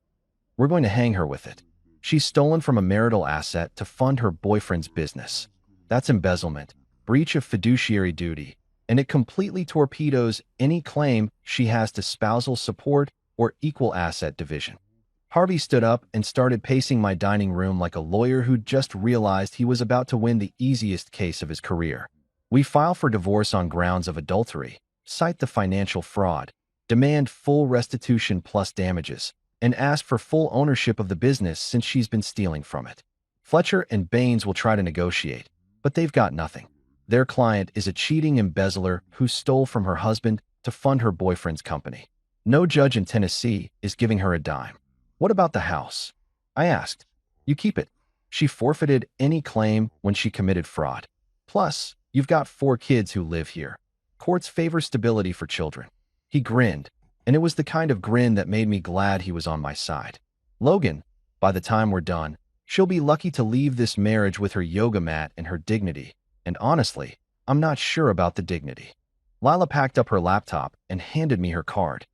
We're going to hang her with it. She's stolen from a marital asset to fund her boyfriend's business. That's embezzlement, breach of fiduciary duty, and it completely torpedoes any claim she has to spousal support or equal asset division. Harvey stood up and started pacing my dining room like a lawyer who'd just realized he was about to win the easiest case of his career. We file for divorce on grounds of adultery, cite the financial fraud, demand full restitution plus damages, and ask for full ownership of the business since she's been stealing from it. Fletcher and Baines will try to negotiate, but they've got nothing. Their client is a cheating embezzler who stole from her husband to fund her boyfriend's company. No judge in Tennessee is giving her a dime. What about the house? I asked. You keep it. She forfeited any claim when she committed fraud. Plus, you've got 4 kids who live here. Courts favor stability for children. He grinned, and it was the kind of grin that made me glad he was on my side. Logan, by the time we're done, she'll be lucky to leave this marriage with her yoga mat and her dignity. And honestly, I'm not sure about the dignity. Lila packed up her laptop and handed me her card.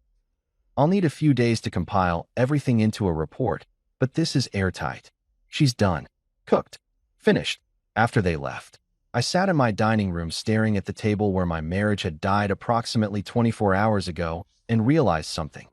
I'll need a few days to compile everything into a report, but this is airtight. She's done. Cooked. Finished. After they left, I sat in my dining room staring at the table where my marriage had died approximately 24 hours ago and realized something.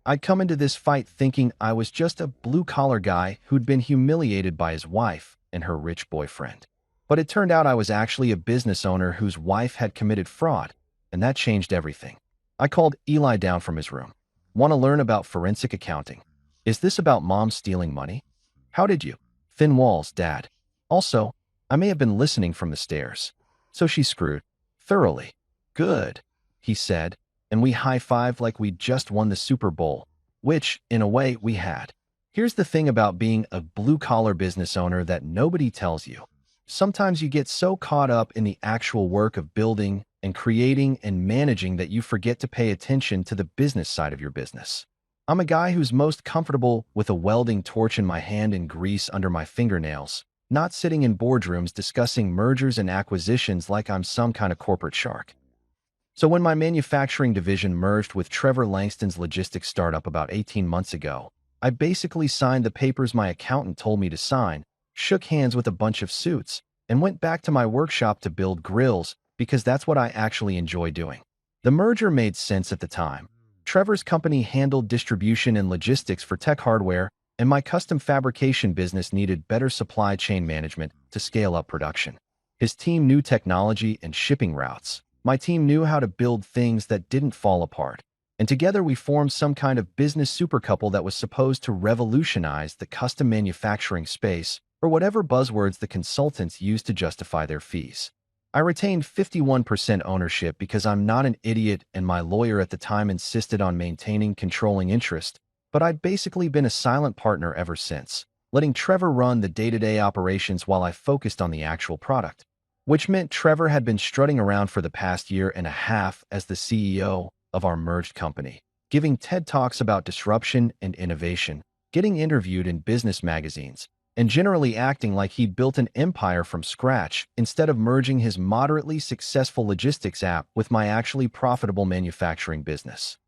I'd come into this fight thinking I was just a blue-collar guy who'd been humiliated by his wife and her rich boyfriend. But it turned out I was actually a business owner whose wife had committed fraud, and that changed everything. I called Eli down from his room. Want to learn about forensic accounting? Is this about mom stealing money? How did you? Thin walls, Dad. Also, I may have been listening from the stairs. So she's screwed. Thoroughly. Good, he said, and we high-fived like we'd just won the Super Bowl, which, in a way, we had. Here's the thing about being a blue-collar business owner that nobody tells you. Sometimes you get so caught up in the actual work of building and creating and managing that you forget to pay attention to the business side of your business. I'm a guy who's most comfortable with a welding torch in my hand and grease under my fingernails, not sitting in boardrooms discussing mergers and acquisitions like I'm some kind of corporate shark. So when my manufacturing division merged with Trevor Langston's logistics startup about 18 months ago, I basically signed the papers my accountant told me to sign, shook hands with a bunch of suits, and went back to my workshop to build grills because that's what I actually enjoy doing. The merger made sense at the time. Trevor's company handled distribution and logistics for tech hardware, and my custom fabrication business needed better supply chain management to scale up production. His team knew technology and shipping routes. My team knew how to build things that didn't fall apart. And together we formed some kind of business supercouple that was supposed to revolutionize the custom manufacturing space, or whatever buzzwords the consultants used to justify their fees. I retained 51% ownership because I'm not an idiot and my lawyer at the time insisted on maintaining controlling interest, but I'd basically been a silent partner ever since. letting Trevor run the day-to-day operations while I focused on the actual product, which meant Trevor had been strutting around for the past year and a half as the CEO of our merged company, giving TED Talks about disruption and innovation, getting interviewed in business magazines, and generally acting like he built an empire from scratch instead of merging his moderately successful logistics app with my actually profitable manufacturing business.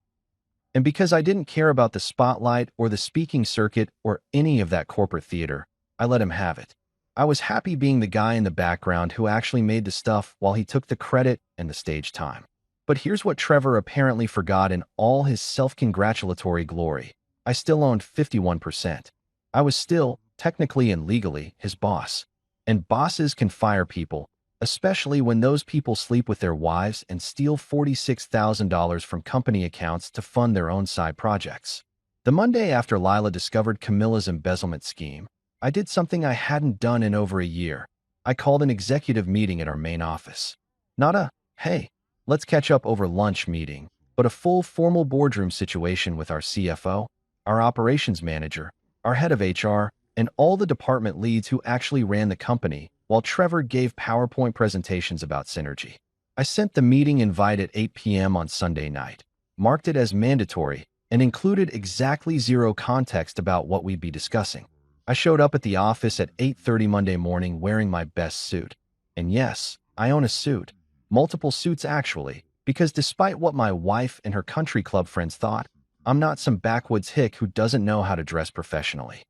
And because I didn't care about the spotlight or the speaking circuit or any of that corporate theater, I let him have it. I was happy being the guy in the background who actually made the stuff while he took the credit and the stage time. But here's what Trevor apparently forgot in all his self-congratulatory glory. I still owned 51%. I was still, technically and legally, his boss. And bosses can fire people, especially when those people sleep with their wives and steal $46,000 from company accounts to fund their own side projects. The Monday after Lila discovered Camilla's embezzlement scheme, I did something I hadn't done in over a year. I called an executive meeting at our main office. Not a, hey, let's catch up over lunch meeting, but a full formal boardroom situation with our CFO, our operations manager, our head of HR, and all the department leads who actually ran the company, while Trevor gave PowerPoint presentations about synergy. I sent the meeting invite at 8 p.m. on Sunday night, marked it as mandatory, and included exactly zero context about what we'd be discussing. I showed up at the office at 8:30 Monday morning wearing my best suit. And yes, I own a suit. Multiple suits actually, because despite what my wife and her country club friends thought, I'm not some backwoods hick who doesn't know how to dress professionally.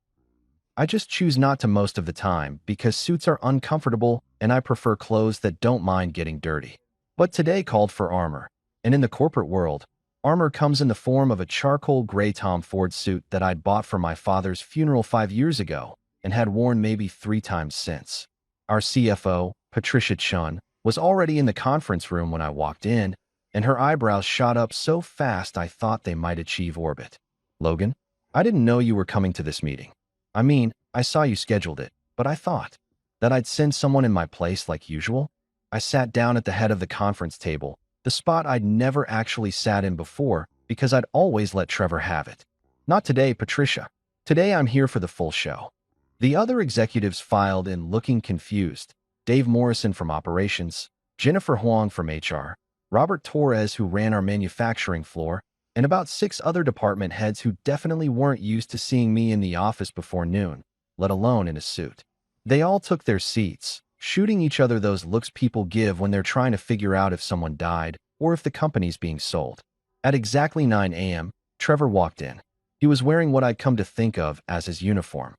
I just choose not to most of the time because suits are uncomfortable and I prefer clothes that don't mind getting dirty. But today called for armor. And in the corporate world, armor comes in the form of a charcoal gray Tom Ford suit that I'd bought for my father's funeral 5 years ago and had worn maybe 3 times since. Our CFO, Patricia Chun, was already in the conference room when I walked in, and her eyebrows shot up so fast I thought they might achieve orbit. Logan, I didn't know you were coming to this meeting. I mean, I saw you scheduled it, but I thought that I'd send someone in my place like usual. I sat down at the head of the conference table, the spot I'd never actually sat in before because I'd always let Trevor have it. Not today, Patricia. Today I'm here for the full show. The other executives filed in looking confused. Dave Morrison from operations, Jennifer Huang from HR, Robert Torres who ran our manufacturing floor, and about 6 other department heads who definitely weren't used to seeing me in the office before noon, let alone in a suit. They all took their seats, shooting each other those looks people give when they're trying to figure out if someone died or if the company's being sold. At exactly 9 a.m., Trevor walked in. He was wearing what I'd come to think of as his uniform.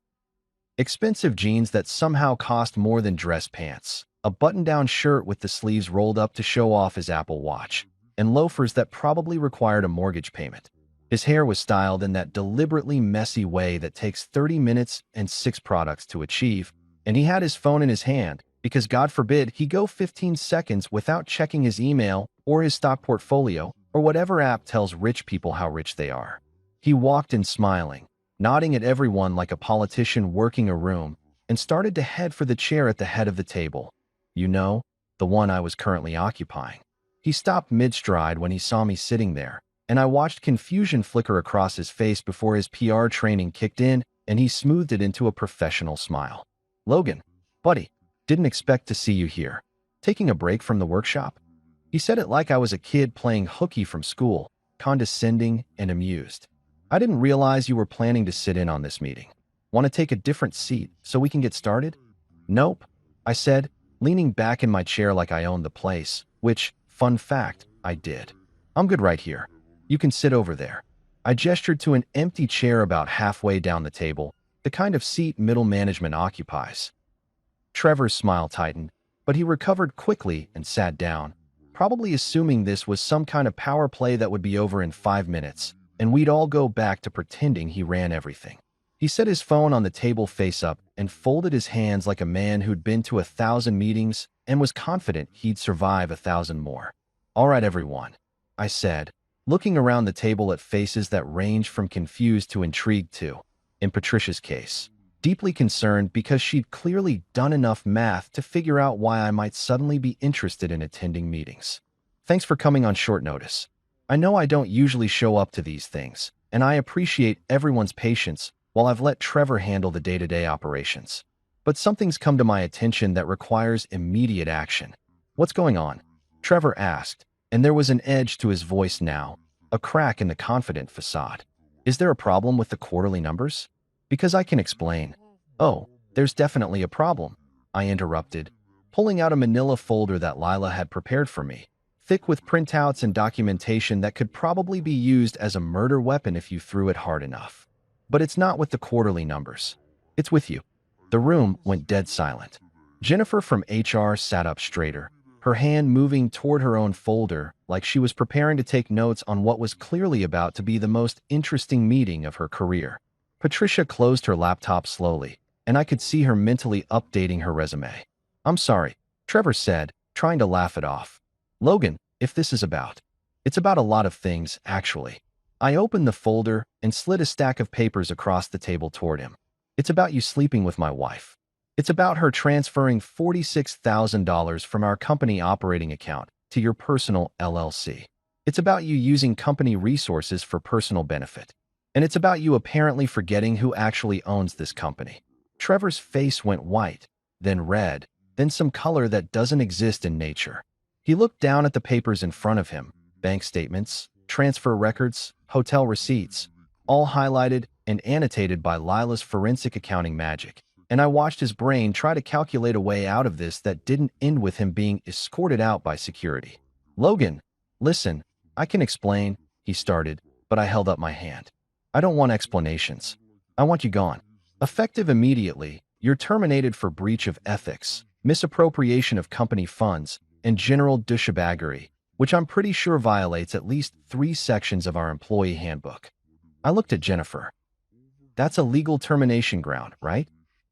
Expensive jeans that somehow cost more than dress pants, a button-down shirt with the sleeves rolled up to show off his Apple Watch, and loafers that probably required a mortgage payment. His hair was styled in that deliberately messy way that takes 30 minutes and 6 products to achieve, and he had his phone in his hand because God forbid he go 15 seconds without checking his email or his stock portfolio or whatever app tells rich people how rich they are. He walked in smiling, nodding at everyone like a politician working a room, and started to head for the chair at the head of the table. You know, the one I was currently occupying. He stopped mid-stride when he saw me sitting there, and I watched confusion flicker across his face before his PR training kicked in and he smoothed it into a professional smile. Logan, buddy, didn't expect to see you here. Taking a break from the workshop? He said it like I was a kid playing hooky from school, condescending and amused. I didn't realize you were planning to sit in on this meeting. Want to take a different seat so we can get started? Nope, I said, leaning back in my chair like I owned the place, which, fun fact, I did. I'm good right here. You can sit over there. I gestured to an empty chair about halfway down the table, the kind of seat middle management occupies. Trevor's smile tightened, but he recovered quickly and sat down, probably assuming this was some kind of power play that would be over in 5 minutes, and we'd all go back to pretending he ran everything. He set his phone on the table face up and folded his hands like a man who'd been to 1,000 meetings and was confident he'd survive 1,000 more. All right, everyone, I said, looking around the table at faces that ranged from confused to intrigued to, in Patricia's case, deeply concerned because she'd clearly done enough math to figure out why I might suddenly be interested in attending meetings. Thanks for coming on short notice. I know I don't usually show up to these things, and I appreciate everyone's patience, while I've let Trevor handle the day-to-day operations. But something's come to my attention that requires immediate action. What's going on? Trevor asked, and there was an edge to his voice now, a crack in the confident facade. Is there a problem with the quarterly numbers? Because I can explain. Oh, there's definitely a problem, I interrupted, pulling out a manila folder that Lila had prepared for me, thick with printouts and documentation that could probably be used as a murder weapon if you threw it hard enough. But it's not with the quarterly numbers. It's with you. The room went dead silent. Jennifer from HR sat up straighter, her hand moving toward her own folder like she was preparing to take notes on what was clearly about to be the most interesting meeting of her career. Patricia closed her laptop slowly, and I could see her mentally updating her resume. I'm sorry, Trevor said, trying to laugh it off. Logan, if this is about. It's about a lot of things, actually. I opened the folder and slid a stack of papers across the table toward him. It's about you sleeping with my wife. It's about her transferring $46,000 from our company operating account to your personal LLC. It's about you using company resources for personal benefit. And it's about you apparently forgetting who actually owns this company. Trevor's face went white, then red, then some color that doesn't exist in nature. He looked down at the papers in front of him, bank statements, transfer records, hotel receipts, all highlighted and annotated by Lila's forensic accounting magic. And I watched his brain try to calculate a way out of this that didn't end with him being escorted out by security. Logan, listen, I can explain, he started, but I held up my hand. I don't want explanations. I want you gone. Effective immediately, you're terminated for breach of ethics, misappropriation of company funds, and general douchebaggery, which I'm pretty sure violates at least 3 sections of our employee handbook. I looked at Jennifer. That's a legal termination ground, right?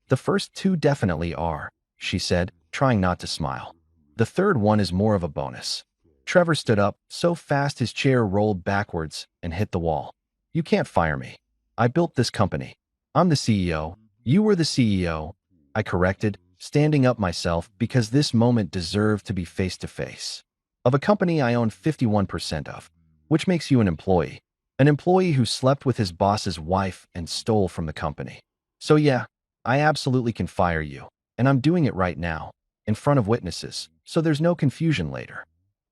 The first 2 definitely are, she said, trying not to smile. The third one is more of a bonus. Trevor stood up so fast his chair rolled backwards and hit the wall. You can't fire me. I built this company. I'm the CEO. You were the CEO. I corrected, standing up myself because this moment deserved to be face-to-face. Of a company I own 51% of, which makes you an employee. An employee who slept with his boss's wife and stole from the company. So yeah, I absolutely can fire you, and I'm doing it right now, in front of witnesses, so there's no confusion later.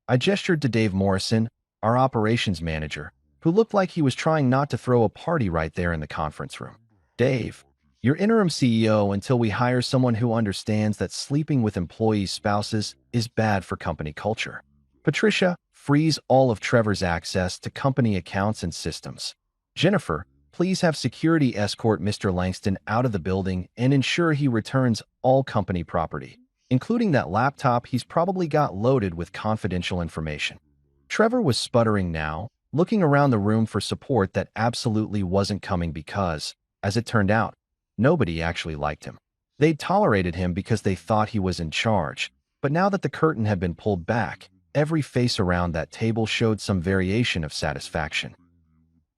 I gestured to Dave Morrison, our operations manager, who looked like he was trying not to throw a party right there in the conference room. Dave, you're interim CEO until we hire someone who understands that sleeping with employees' spouses is bad for company culture. Patricia, freeze all of Trevor's access to company accounts and systems. Jennifer, please have security escort Mr. Langston out of the building and ensure he returns all company property, including that laptop he's probably got loaded with confidential information. Trevor was sputtering now, looking around the room for support that absolutely wasn't coming because, as it turned out, nobody actually liked him. They'd tolerated him because they thought he was in charge, but now that the curtain had been pulled back, every face around that table showed some variation of satisfaction.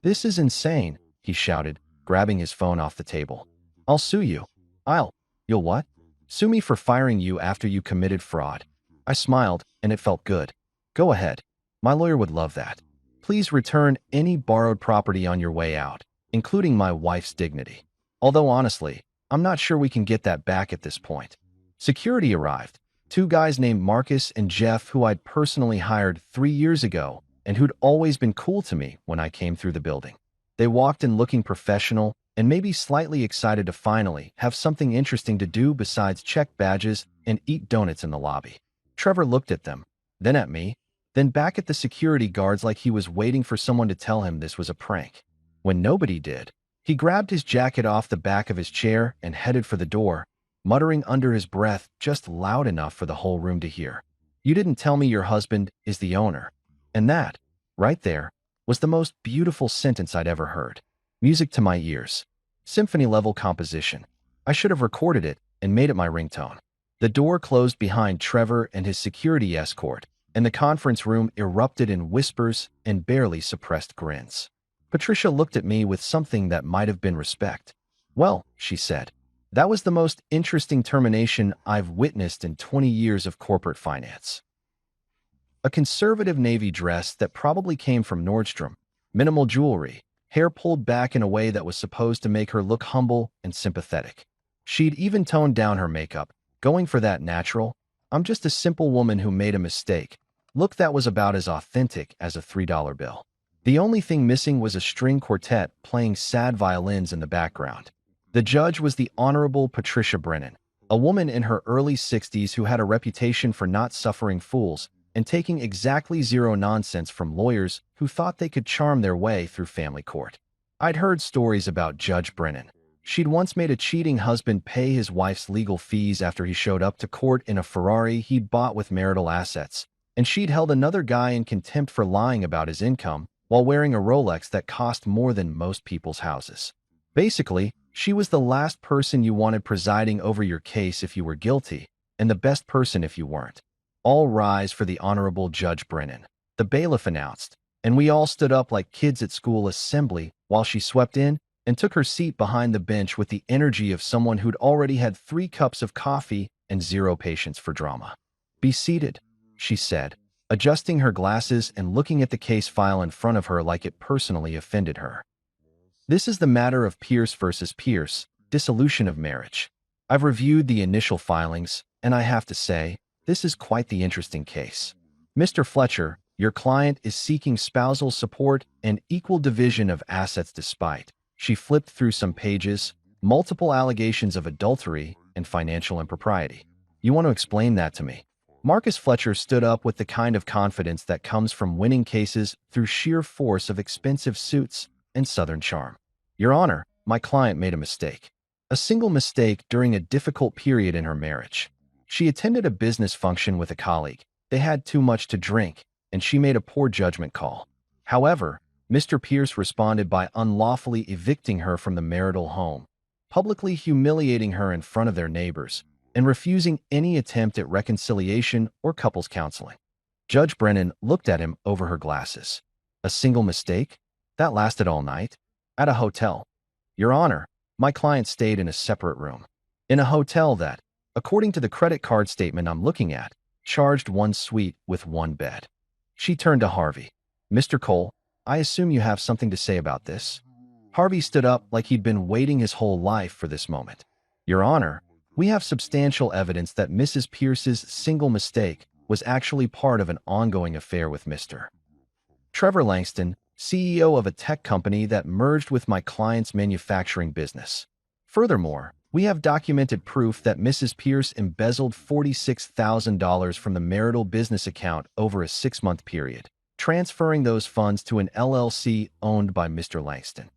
This is insane, he shouted, grabbing his phone off the table. I'll sue you. You'll what? Sue me for firing you after you committed fraud. I smiled, and it felt good. Go ahead. My lawyer would love that. Please return any borrowed property on your way out, including my wife's dignity. Although honestly, I'm not sure we can get that back at this point. Security arrived. 2 guys named Marcus and Jeff who I'd personally hired 3 years ago and who'd always been cool to me when I came through the building. They walked in looking professional and maybe slightly excited to finally have something interesting to do besides check badges and eat donuts in the lobby. Trevor looked at them, then at me, then back at the security guards like he was waiting for someone to tell him this was a prank. When nobody did, he grabbed his jacket off the back of his chair and headed for the door, muttering under his breath just loud enough for the whole room to hear. You didn't tell me your husband is the owner. And that, right there, was the most beautiful sentence I'd ever heard. Music to my ears. Symphony-level composition. I should have recorded it and made it my ringtone. The door closed behind Trevor and his security escort, and the conference room erupted in whispers and barely suppressed grins. Patricia looked at me with something that might have been respect. Well, she said, that was the most interesting termination I've witnessed in 20 years of corporate finance. A conservative navy dress that probably came from Nordstrom, minimal jewelry, hair pulled back in a way that was supposed to make her look humble and sympathetic. She'd even toned down her makeup, going for that natural, "I'm just a simple woman who made a mistake" look that was about as authentic as a $3 bill. The only thing missing was a string quartet playing sad violins in the background. The judge was the Honorable Patricia Brennan, a woman in her early 60s who had a reputation for not suffering fools and taking exactly zero nonsense from lawyers who thought they could charm their way through family court. I'd heard stories about Judge Brennan. She'd once made a cheating husband pay his wife's legal fees after he showed up to court in a Ferrari he'd bought with marital assets, and she'd held another guy in contempt for lying about his income while wearing a Rolex that cost more than most people's houses. Basically, she was the last person you wanted presiding over your case if you were guilty, and the best person if you weren't. "All rise for the Honorable Judge Brennan," the bailiff announced, and we all stood up like kids at school assembly while she swept in and took her seat behind the bench with the energy of someone who'd already had 3 cups of coffee and zero patience for drama. "Be seated," she said, adjusting her glasses and looking at the case file in front of her like it personally offended her. "This is the matter of Pierce versus Pierce, dissolution of marriage. I've reviewed the initial filings, and I have to say, this is quite the interesting case. Mr. Fletcher, your client is seeking spousal support and equal division of assets despite," she flipped through some pages, "multiple allegations of adultery and financial impropriety. You want to explain that to me?" Marcus Fletcher stood up with the kind of confidence that comes from winning cases through sheer force of expensive suits and Southern charm. "Your Honor, my client made a mistake. A single mistake during a difficult period in her marriage. She attended a business function with a colleague. They had too much to drink, and she made a poor judgment call. However, Mr. Pierce responded by unlawfully evicting her from the marital home, publicly humiliating her in front of their neighbors, and refusing any attempt at reconciliation or couples counseling." Judge Brennan looked at him over her glasses. "A single mistake? That lasted all night? At a hotel?" "Your Honor, my client stayed in a separate room. In a hotel that, according to the credit card statement I'm looking at, charged 1 suite with 1 bed." She turned to Harvey. "Mr. Cole, I assume you have something to say about this?" Harvey stood up like he'd been waiting his whole life for this moment. "Your Honor, we have substantial evidence that Mrs. Pierce's single mistake was actually part of an ongoing affair with Mr. Trevor Langston, CEO of a tech company that merged with my client's manufacturing business. Furthermore, we have documented proof that Mrs. Pierce embezzled $46,000 from the marital business account over a 6-month period, transferring those funds to an LLC owned by Mr. Langston."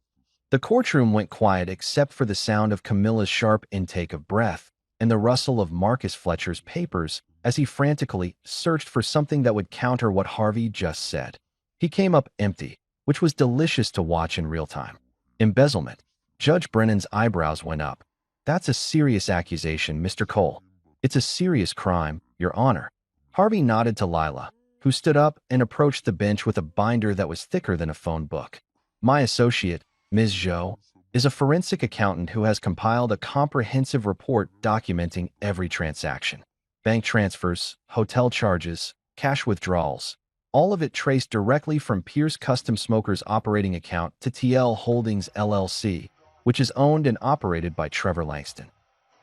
The courtroom went quiet except for the sound of Camilla's sharp intake of breath and the rustle of Marcus Fletcher's papers as he frantically searched for something that would counter what Harvey just said. He came up empty, which was delicious to watch in real time. "Embezzlement." Judge Brennan's eyebrows went up. "That's a serious accusation, Mr. Cole." "It's a serious crime, Your Honor." Harvey nodded to Lila, who stood up and approached the bench with a binder that was thicker than a phone book. "My associate, Ms. Zhou, is a forensic accountant who has compiled a comprehensive report documenting every transaction. Bank transfers, hotel charges, cash withdrawals, all of it traced directly from Pierce Custom Smokers' operating account to TL Holdings LLC, which is owned and operated by Trevor Langston."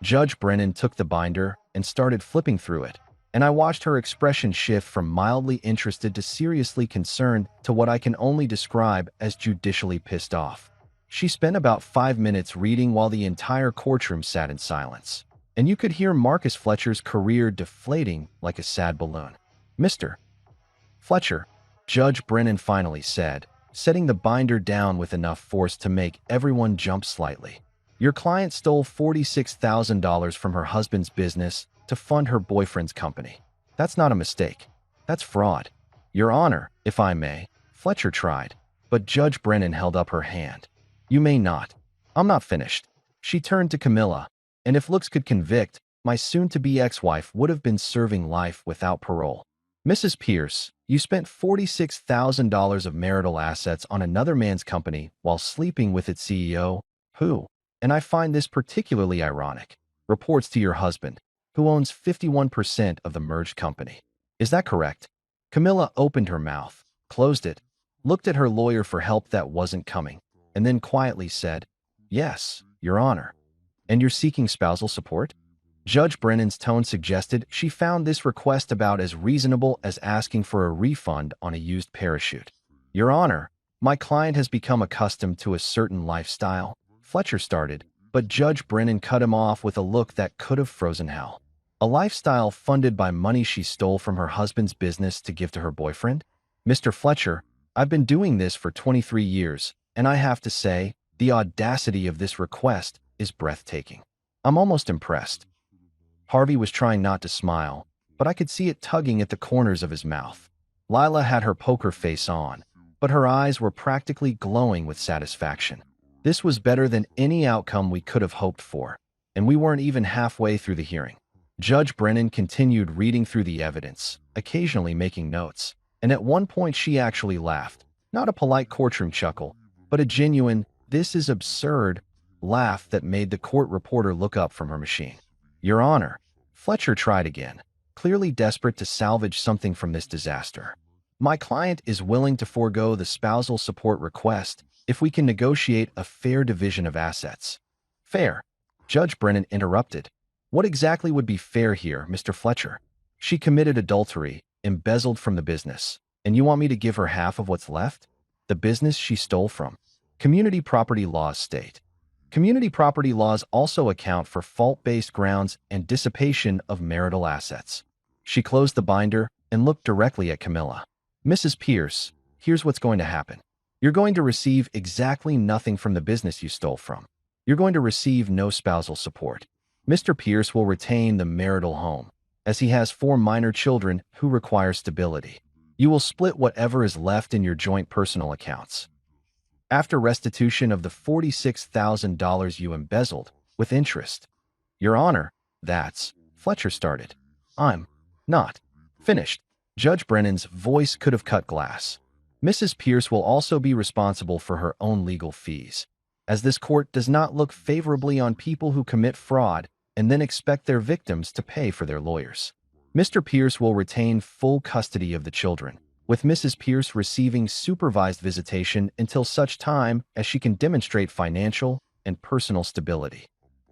Judge Brennan took the binder and started flipping through it, and I watched her expression shift from mildly interested to seriously concerned to what I can only describe as judicially pissed off. She spent about 5 minutes reading while the entire courtroom sat in silence, and you could hear Marcus Fletcher's career deflating like a sad balloon. "Mr. Fletcher," Judge Brennan finally said, setting the binder down with enough force to make everyone jump slightly. "Your client stole $46,000 from her husband's business to fund her boyfriend's company. That's not a mistake. That's fraud." "Your Honor, if I may," Fletcher tried, but Judge Brennan held up her hand. "You may not. I'm not finished." She turned to Camilla, and if looks could convict, my soon-to-be ex-wife would have been serving life without parole. "Mrs. Pierce, you spent $46,000 of marital assets on another man's company while sleeping with its CEO, who, and I find this particularly ironic, reports to your husband, who owns 51% of the merged company. Is that correct?" Camilla opened her mouth, closed it, looked at her lawyer for help that wasn't coming. and then quietly said, "Yes, Your Honor." "And you're seeking spousal support?" Judge Brennan's tone suggested she found this request about as reasonable as asking for a refund on a used parachute. "Your Honor, my client has become accustomed to a certain lifestyle," Fletcher started, but Judge Brennan cut him off with a look that could have frozen hell. "A lifestyle funded by money she stole from her husband's business to give to her boyfriend? Mr. Fletcher, I've been doing this for 23 years, and I have to say, the audacity of this request is breathtaking. I'm almost impressed." Harvey was trying not to smile, but I could see it tugging at the corners of his mouth. Lila had her poker face on, but her eyes were practically glowing with satisfaction. This was better than any outcome we could have hoped for, and we weren't even halfway through the hearing. Judge Brennan continued reading through the evidence, occasionally making notes, and at one point she actually laughed, not a polite courtroom chuckle, but a genuine, "this is absurd," laugh that made the court reporter look up from her machine. "Your Honor," Fletcher tried again, clearly desperate to salvage something from this disaster. "My client is willing to forego the spousal support request if we can negotiate a fair division of assets." "Fair?" Judge Brennan interrupted. "What exactly would be fair here, Mr. Fletcher? She committed adultery, embezzled from the business, and you want me to give her half of what's left? The business she stole from. Community property laws state. Community property laws also account for fault-based grounds and dissipation of marital assets." She closed the binder and looked directly at Camilla. "Mrs. Pierce, here's what's going to happen. You're going to receive exactly nothing from the business you stole from. You're going to receive no spousal support. Mr. Pierce will retain the marital home, as he has 4 minor children who require stability. You will split whatever is left in your joint personal accounts. After restitution of the $46,000 you embezzled, with interest." "Your Honor, that's..." Fletcher started. "I'm not finished." Judge Brennan's voice could have cut glass. "Mrs. Pierce will also be responsible for her own legal fees, as this court does not look favorably on people who commit fraud and then expect their victims to pay for their lawyers. Mr. Pierce will retain full custody of the children, with Mrs. Pierce receiving supervised visitation until such time as she can demonstrate financial and personal stability."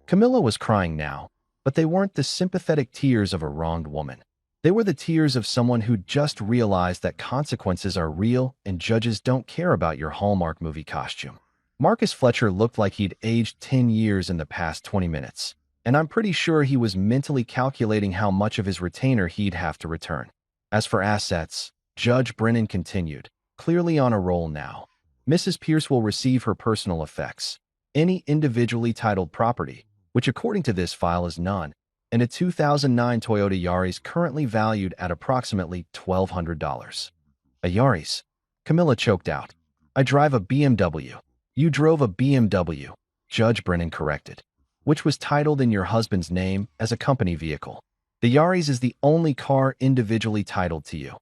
Camilla was crying now, but they weren't the sympathetic tears of a wronged woman. They were the tears of someone who just realized that consequences are real and judges don't care about your Hallmark movie costume. Marcus Fletcher looked like he'd aged 10 years in the past 20 minutes, and I'm pretty sure he was mentally calculating how much of his retainer he'd have to return. As for assets, Judge Brennan continued, clearly on a roll now. "Mrs. Pierce will receive her personal effects, any individually titled property, which according to this file is none, and a 2009 Toyota Yaris currently valued at approximately $1,200. "A Yaris?" Camilla choked out. "I drive a BMW. "You drove a BMW," Judge Brennan corrected, "which was titled in your husband's name as a company vehicle. The Yaris is the only car individually titled to you.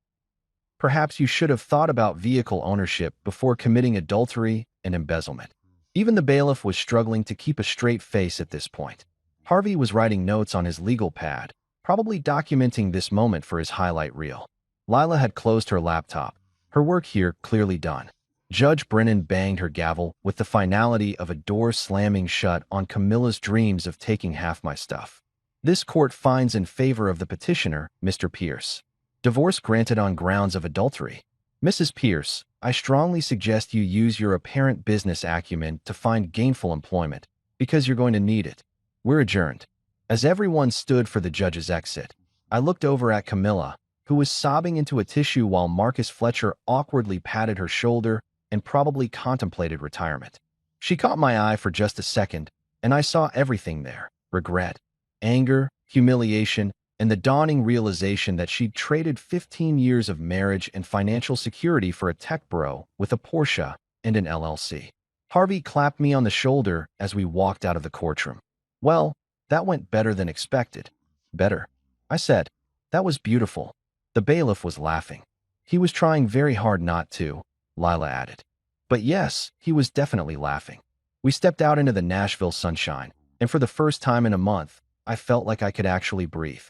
Perhaps you should have thought about vehicle ownership before committing adultery and embezzlement." Even the bailiff was struggling to keep a straight face at this point. Harvey was writing notes on his legal pad, probably documenting this moment for his highlight reel. Lila had closed her laptop, her work here clearly done. Judge Brennan banged her gavel with the finality of a door slamming shut on Camilla's dreams of taking half my stuff. "This court finds in favor of the petitioner, Mr. Pierce. Divorce granted on grounds of adultery. Mrs. Pierce, I strongly suggest you use your apparent business acumen to find gainful employment, because you're going to need it. We're adjourned." As everyone stood for the judge's exit, I looked over at Camilla, who was sobbing into a tissue while Marcus Fletcher awkwardly patted her shoulder and probably contemplated retirement. She caught my eye for just a second, and I saw everything there: regret, anger, humiliation, and the dawning realization that she'd traded 15 years of marriage and financial security for a tech bro with a Porsche and an LLC. Harvey clapped me on the shoulder as we walked out of the courtroom. "Well, that went better than expected." "Better?" I said. "That was beautiful." The bailiff was laughing. "He was trying very hard not to," Lila added. But yes, he was definitely laughing. We stepped out into the Nashville sunshine, and for the first time in a month, I felt like I could actually breathe.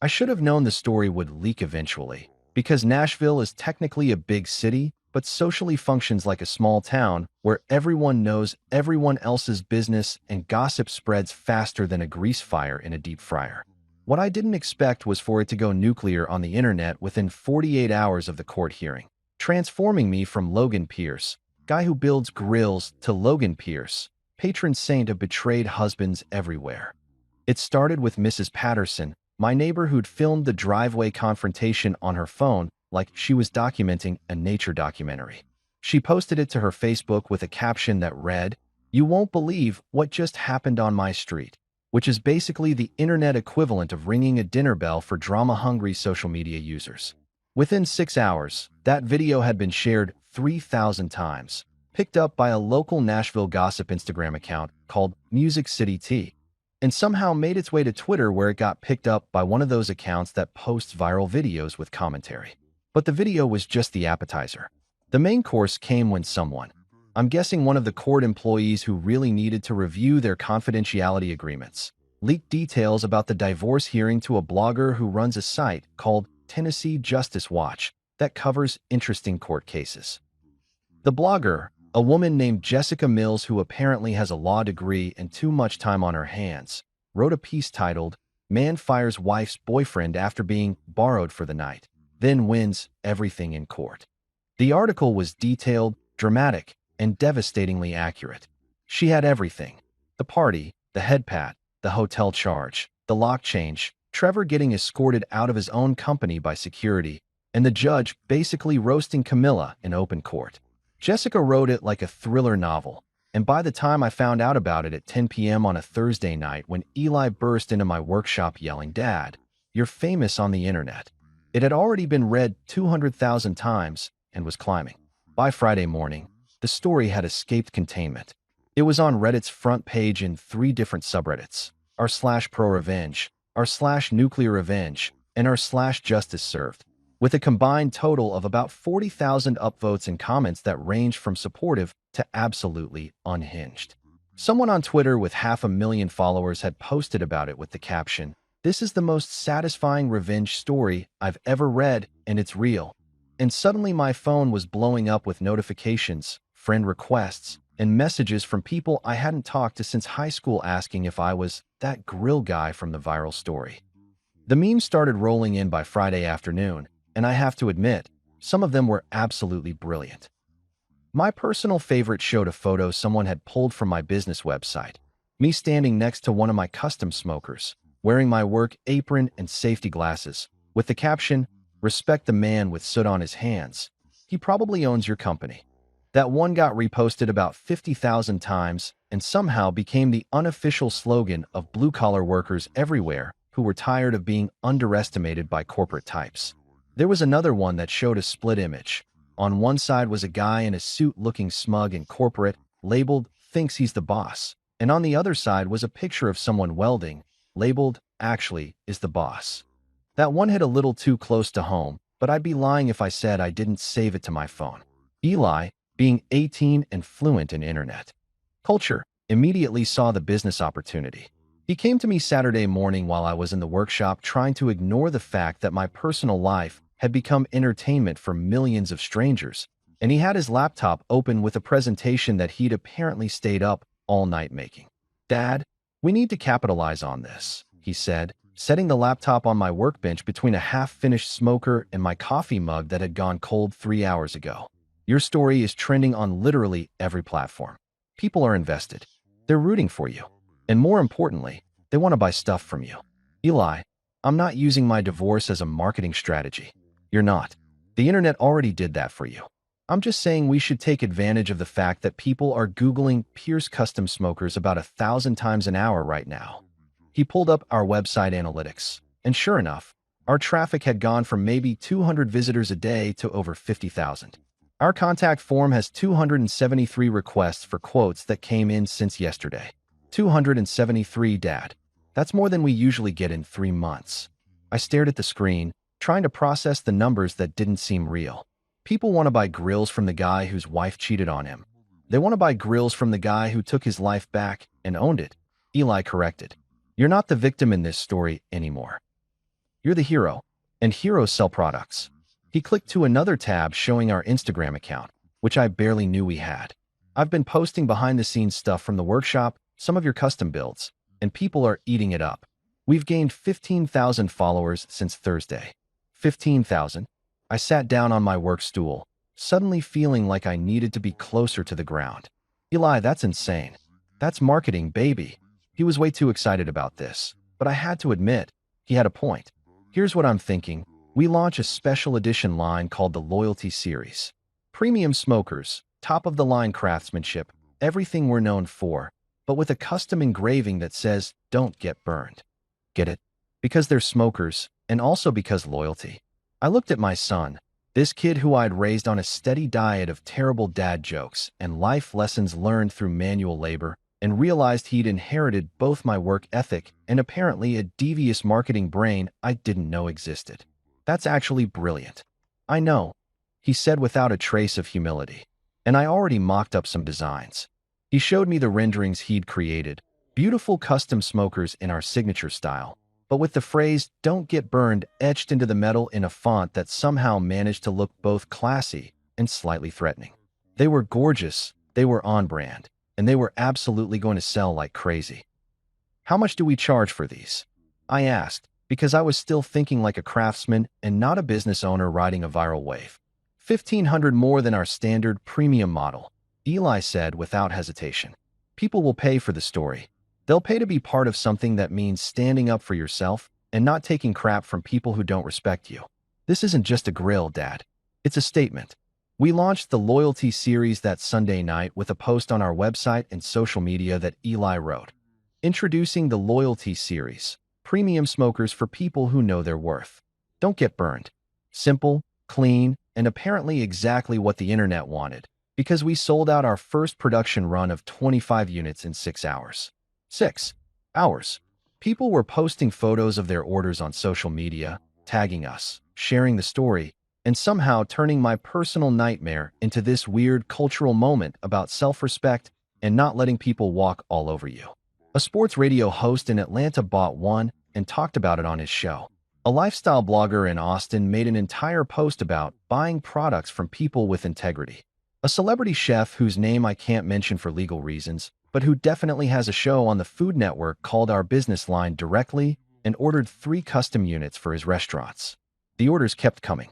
I should have known the story would leak eventually, because Nashville is technically a big city, but socially functions like a small town where everyone knows everyone else's business and gossip spreads faster than a grease fire in a deep fryer. What I didn't expect was for it to go nuclear on the internet within 48 hours of the court hearing, transforming me from Logan Pierce, guy who builds grills, to Logan Pierce, patron saint of betrayed husbands everywhere. It started with Mrs. Patterson, my neighbor who'd filmed the driveway confrontation on her phone like she was documenting a nature documentary. She posted it to her Facebook with a caption that read, "You won't believe what just happened on my street," which is basically the internet equivalent of ringing a dinner bell for drama-hungry social media users. Within 6 hours, that video had been shared 3,000 times, picked up by a local Nashville gossip Instagram account called Music City Tea, and somehow made its way to Twitter, where it got picked up by one of those accounts that posts viral videos with commentary. But the video was just the appetizer. The main course came when someone, I'm guessing one of the court employees who really needed to review their confidentiality agreements, leaked details about the divorce hearing to a blogger who runs a site called Tennessee Justice Watch that covers interesting court cases. The blogger, a woman named Jessica Mills who apparently has a law degree and too much time on her hands, wrote a piece titled, "Man Fires Wife's Boyfriend After Being Borrowed for the Night, Then Wins Everything in Court." The article was detailed, dramatic, and devastatingly accurate. She had everything: the party, the head pat, the hotel charge, the lock change, Trevor getting escorted out of his own company by security, and the judge basically roasting Camilla in open court. Jessica wrote it like a thriller novel, and by the time I found out about it at 10 p.m. on a Thursday night when Eli burst into my workshop yelling, "Dad, you're famous on the internet," it had already been read 200,000 times and was climbing. By Friday morning, the story had escaped containment. It was on Reddit's front page in 3 different subreddits: r/pro-revenge, r/nuclear-revenge, and r/justice served, with a combined total of about 40,000 upvotes and comments that ranged from supportive to absolutely unhinged. Someone on Twitter with 500,000 followers had posted about it with the caption, "This is the most satisfying revenge story I've ever read, and it's real." And suddenly my phone was blowing up with notifications, friend requests, and messages from people I hadn't talked to since high school asking if I was that grill guy from the viral story. The memes started rolling in by Friday afternoon, and I have to admit, some of them were absolutely brilliant. My personal favorite showed a photo someone had pulled from my business website, me standing next to one of my custom smokers, wearing my work apron and safety glasses, with the caption, "Respect the man with soot on his hands. He probably owns your company." That one got reposted about 50,000 times and somehow became the unofficial slogan of blue-collar workers everywhere who were tired of being underestimated by corporate types. There was another one that showed a split image. On one side was a guy in a suit looking smug and corporate, labeled "Thinks He's the Boss," and on the other side was a picture of someone welding, labeled "Actually is the Boss." That one hit a little too close to home, but I'd be lying if I said I didn't save it to my phone. Eli, being 18 and fluent in internet culture, immediately saw the business opportunity. He came to me Saturday morning while I was in the workshop trying to ignore the fact that my personal life had become entertainment for millions of strangers, and he had his laptop open with a presentation that he'd apparently stayed up all night making. "Dad, we need to capitalize on this," he said, setting the laptop on my workbench between a half-finished smoker and my coffee mug that had gone cold 3 hours ago. "Your story is trending on literally every platform. People are invested. They're rooting for you. And more importantly, they want to buy stuff from you." "Eli, I'm not using my divorce as a marketing strategy." "You're not. The internet already did that for you. I'm just saying we should take advantage of the fact that people are Googling Pierce custom smokers about 1,000 times an hour right now." He pulled up our website analytics, and sure enough, our traffic had gone from maybe 200 visitors a day to over 50,000. Our contact form has 273 requests for quotes that came in since yesterday. 273, Dad. That's more than we usually get in 3 months. I stared at the screen, trying to process the numbers that didn't seem real. People want to buy grills from the guy whose wife cheated on him. They want to buy grills from the guy who took his life back and owned it. Eli corrected. "You're not the victim in this story anymore. You're the hero, and heroes sell products." He clicked to another tab showing our Instagram account, which I barely knew we had. I've been posting behind-the-scenes stuff from the workshop, some of your custom builds, and people are eating it up. We've gained 15,000 followers since Thursday. 15,000? I sat down on my work stool, suddenly feeling like I needed to be closer to the ground. Eli, that's insane. That's marketing, baby. He was way too excited about this, but I had to admit, he had a point. Here's what I'm thinking. We launch a special edition line called the Loyalty Series. Premium smokers, top-of-the-line craftsmanship, everything we're known for, but with a custom engraving that says, "Don't get burned." Get it? Because they're smokers, and also because loyalty. I looked at my son, this kid who I'd raised on a steady diet of terrible dad jokes and life lessons learned through manual labor, and realized he'd inherited both my work ethic and apparently a devious marketing brain I didn't know existed. That's actually brilliant. I know, he said without a trace of humility. And I already mocked up some designs. He showed me the renderings he'd created, beautiful custom smokers in our signature style, but with the phrase, "Don't get burned," etched into the metal in a font that somehow managed to look both classy and slightly threatening. They were gorgeous, they were on brand, and they were absolutely going to sell like crazy. How much do we charge for these? I asked, because I was still thinking like a craftsman and not a business owner riding a viral wave. 1,500 more than our standard premium model, Eli said without hesitation. People will pay for the story. They'll pay to be part of something that means standing up for yourself and not taking crap from people who don't respect you. This isn't just a grill, Dad. It's a statement. We launched the Loyalty Series that Sunday night with a post on our website and social media that Eli wrote. Introducing the Loyalty Series, premium smokers for people who know their worth. Don't get burned. Simple, clean, and apparently exactly what the internet wanted, because we sold out our first production run of 25 units in 6 hours. 6 hours. People were posting photos of their orders on social media, tagging us, sharing the story, and somehow turning my personal nightmare into this weird cultural moment about self-respect and not letting people walk all over you. A sports radio host in Atlanta bought one and talked about it on his show. A lifestyle blogger in Austin made an entire post about buying products from people with integrity. A celebrity chef whose name I can't mention for legal reasons, but who definitely has a show on the Food Network, called our business line directly and ordered 3 custom units for his restaurants. The orders kept coming.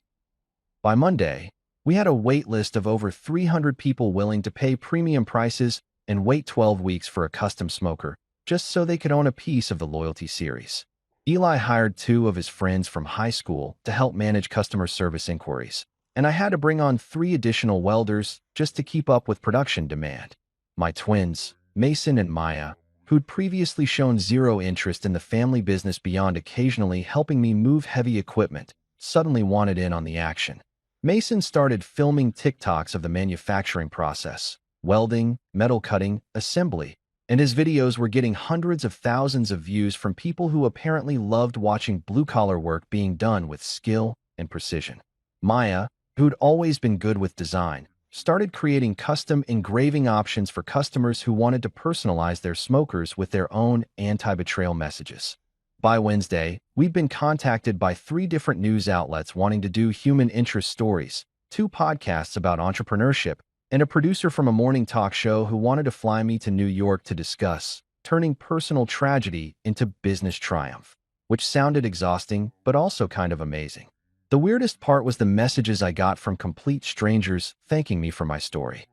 By Monday, we had a wait list of over 300 people willing to pay premium prices and wait 12 weeks for a custom smoker, just so they could own a piece of the Loyalty Series. Eli hired 2 of his friends from high school to help manage customer service inquiries, and I had to bring on 3 additional welders just to keep up with production demand. My twins, Mason and Maya, who'd previously shown zero interest in the family business beyond occasionally helping me move heavy equipment, suddenly wanted in on the action. Mason started filming TikToks of the manufacturing process, welding, metal cutting, assembly, and his videos were getting hundreds of thousands of views from people who apparently loved watching blue-collar work being done with skill and precision. Maya, who'd always been good with design, started creating custom engraving options for customers who wanted to personalize their smokers with their own anti-betrayal messages. By Wednesday, we'd been contacted by 3 different news outlets wanting to do human interest stories, 2 podcasts about entrepreneurship, and a producer from a morning talk show who wanted to fly me to New York to discuss turning personal tragedy into business triumph, which sounded exhausting but also kind of amazing. The weirdest part was the messages I got from complete strangers thanking me for my story.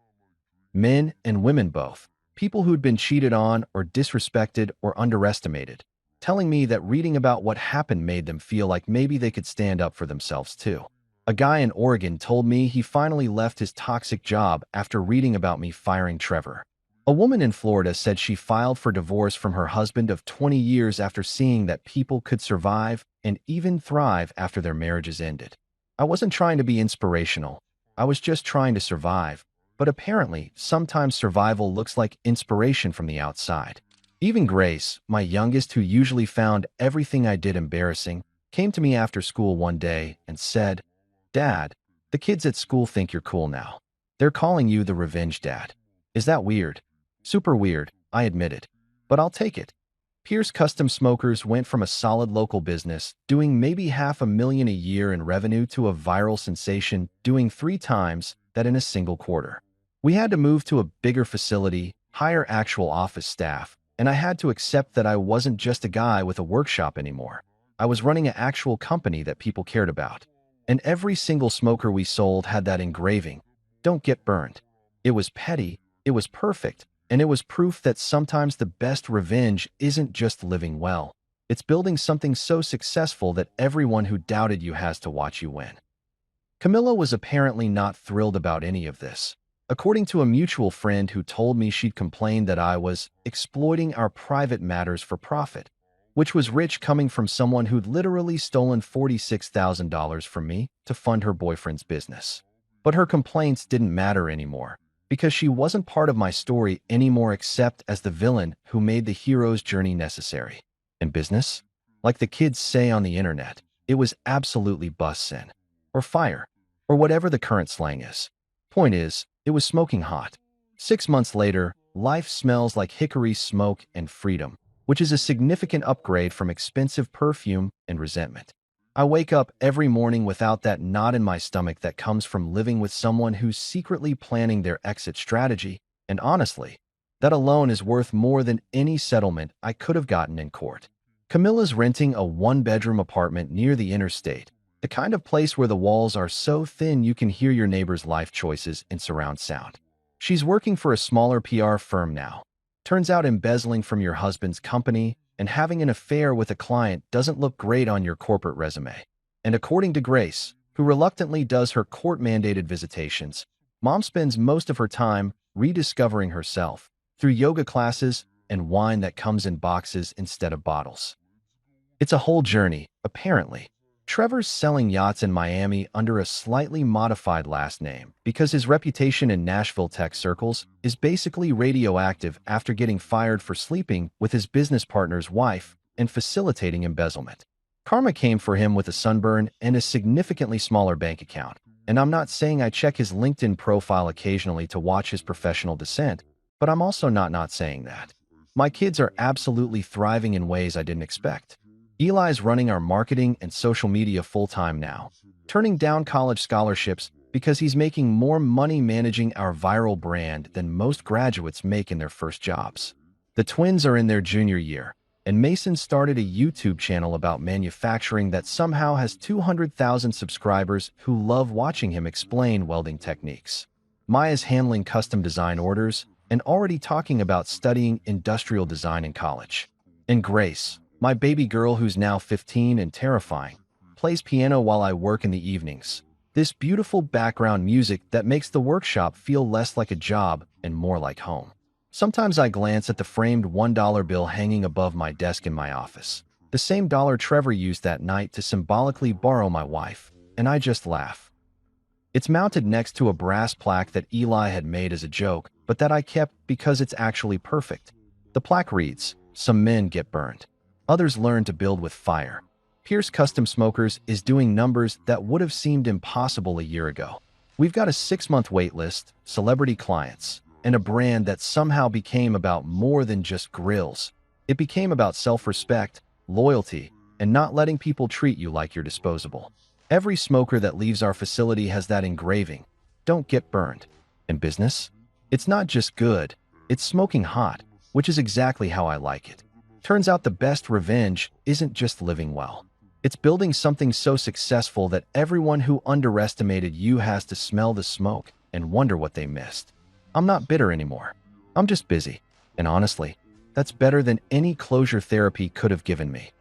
Men and women both, people who'd been cheated on or disrespected or underestimated, telling me that reading about what happened made them feel like maybe they could stand up for themselves too. A guy in Oregon told me he finally left his toxic job after reading about me firing Trevor. A woman in Florida said she filed for divorce from her husband of 20 years after seeing that people could survive and even thrive after their marriages ended. I wasn't trying to be inspirational. I was just trying to survive. But apparently, sometimes survival looks like inspiration from the outside. Even Grace, my youngest, who usually found everything I did embarrassing, came to me after school one day and said, "Dad, the kids at school think you're cool now. They're calling you the revenge dad. Is that weird?" Super weird, I admitted. But I'll take it. Pierce Custom Smokers went from a solid local business, doing maybe $500,000 a year in revenue, to a viral sensation, doing 3 times that in a single quarter. We had to move to a bigger facility, hire actual office staff, and I had to accept that I wasn't just a guy with a workshop anymore. I was running an actual company that people cared about. And every single smoker we sold had that engraving, "Don't get burned." It was petty, it was perfect, and it was proof that sometimes the best revenge isn't just living well. It's building something so successful that everyone who doubted you has to watch you win. Camilla was apparently not thrilled about any of this. According to a mutual friend who told me she'd complained that I was exploiting our private matters for profit, which was rich coming from someone who'd literally stolen $46,000 from me to fund her boyfriend's business. But her complaints didn't matter anymore, because she wasn't part of my story anymore except as the villain who made the hero's journey necessary. In business, like the kids say on the internet, it was absolutely bust sin, or fire, or whatever the current slang is. Point is, it was smoking hot. 6 months later, life smells like hickory smoke and freedom, which is a significant upgrade from expensive perfume and resentment. I wake up every morning without that knot in my stomach that comes from living with someone who's secretly planning their exit strategy, and honestly, that alone is worth more than any settlement I could have gotten in court. Camilla's renting a 1-bedroom apartment near the interstate, the kind of place where the walls are so thin you can hear your neighbor's life choices in surround sound. She's working for a smaller PR firm now. Turns out embezzling from your husband's company and having an affair with a client doesn't look great on your corporate resume. And according to Grace, who reluctantly does her court-mandated visitations, Mom spends most of her time rediscovering herself through yoga classes and wine that comes in boxes instead of bottles. It's a whole journey, apparently. Trevor's selling yachts in Miami under a slightly modified last name because his reputation in Nashville tech circles is basically radioactive after getting fired for sleeping with his business partner's wife and facilitating embezzlement. Karma came for him with a sunburn and a significantly smaller bank account. And I'm not saying I check his LinkedIn profile occasionally to watch his professional descent, but I'm also not saying that. My kids are absolutely thriving in ways I didn't expect. Eli's running our marketing and social media full-time now, turning down college scholarships because he's making more money managing our viral brand than most graduates make in their first jobs. The twins are in their junior year, and Mason started a YouTube channel about manufacturing that somehow has 200,000 subscribers who love watching him explain welding techniques. Maya's handling custom design orders and already talking about studying industrial design in college. And Grace, my baby girl who's now 15 and terrifying, plays piano while I work in the evenings. This beautiful background music that makes the workshop feel less like a job and more like home. Sometimes I glance at the framed $1 bill hanging above my desk in my office, the same dollar Trevor used that night to symbolically borrow my wife, and I just laugh. It's mounted next to a brass plaque that Eli had made as a joke, but that I kept because it's actually perfect. The plaque reads, "Some men get burned. Others learn to build with fire." Pierce Custom Smokers is doing numbers that would have seemed impossible a year ago. We've got a 6-month wait list, celebrity clients, and a brand that somehow became about more than just grills. It became about self-respect, loyalty, and not letting people treat you like you're disposable. Every smoker that leaves our facility has that engraving, "Don't get burned." In business, it's not just good, it's smoking hot, which is exactly how I like it. Turns out the best revenge isn't just living well. It's building something so successful that everyone who underestimated you has to smell the smoke and wonder what they missed. I'm not bitter anymore. I'm just busy. And honestly, that's better than any closure therapy could have given me.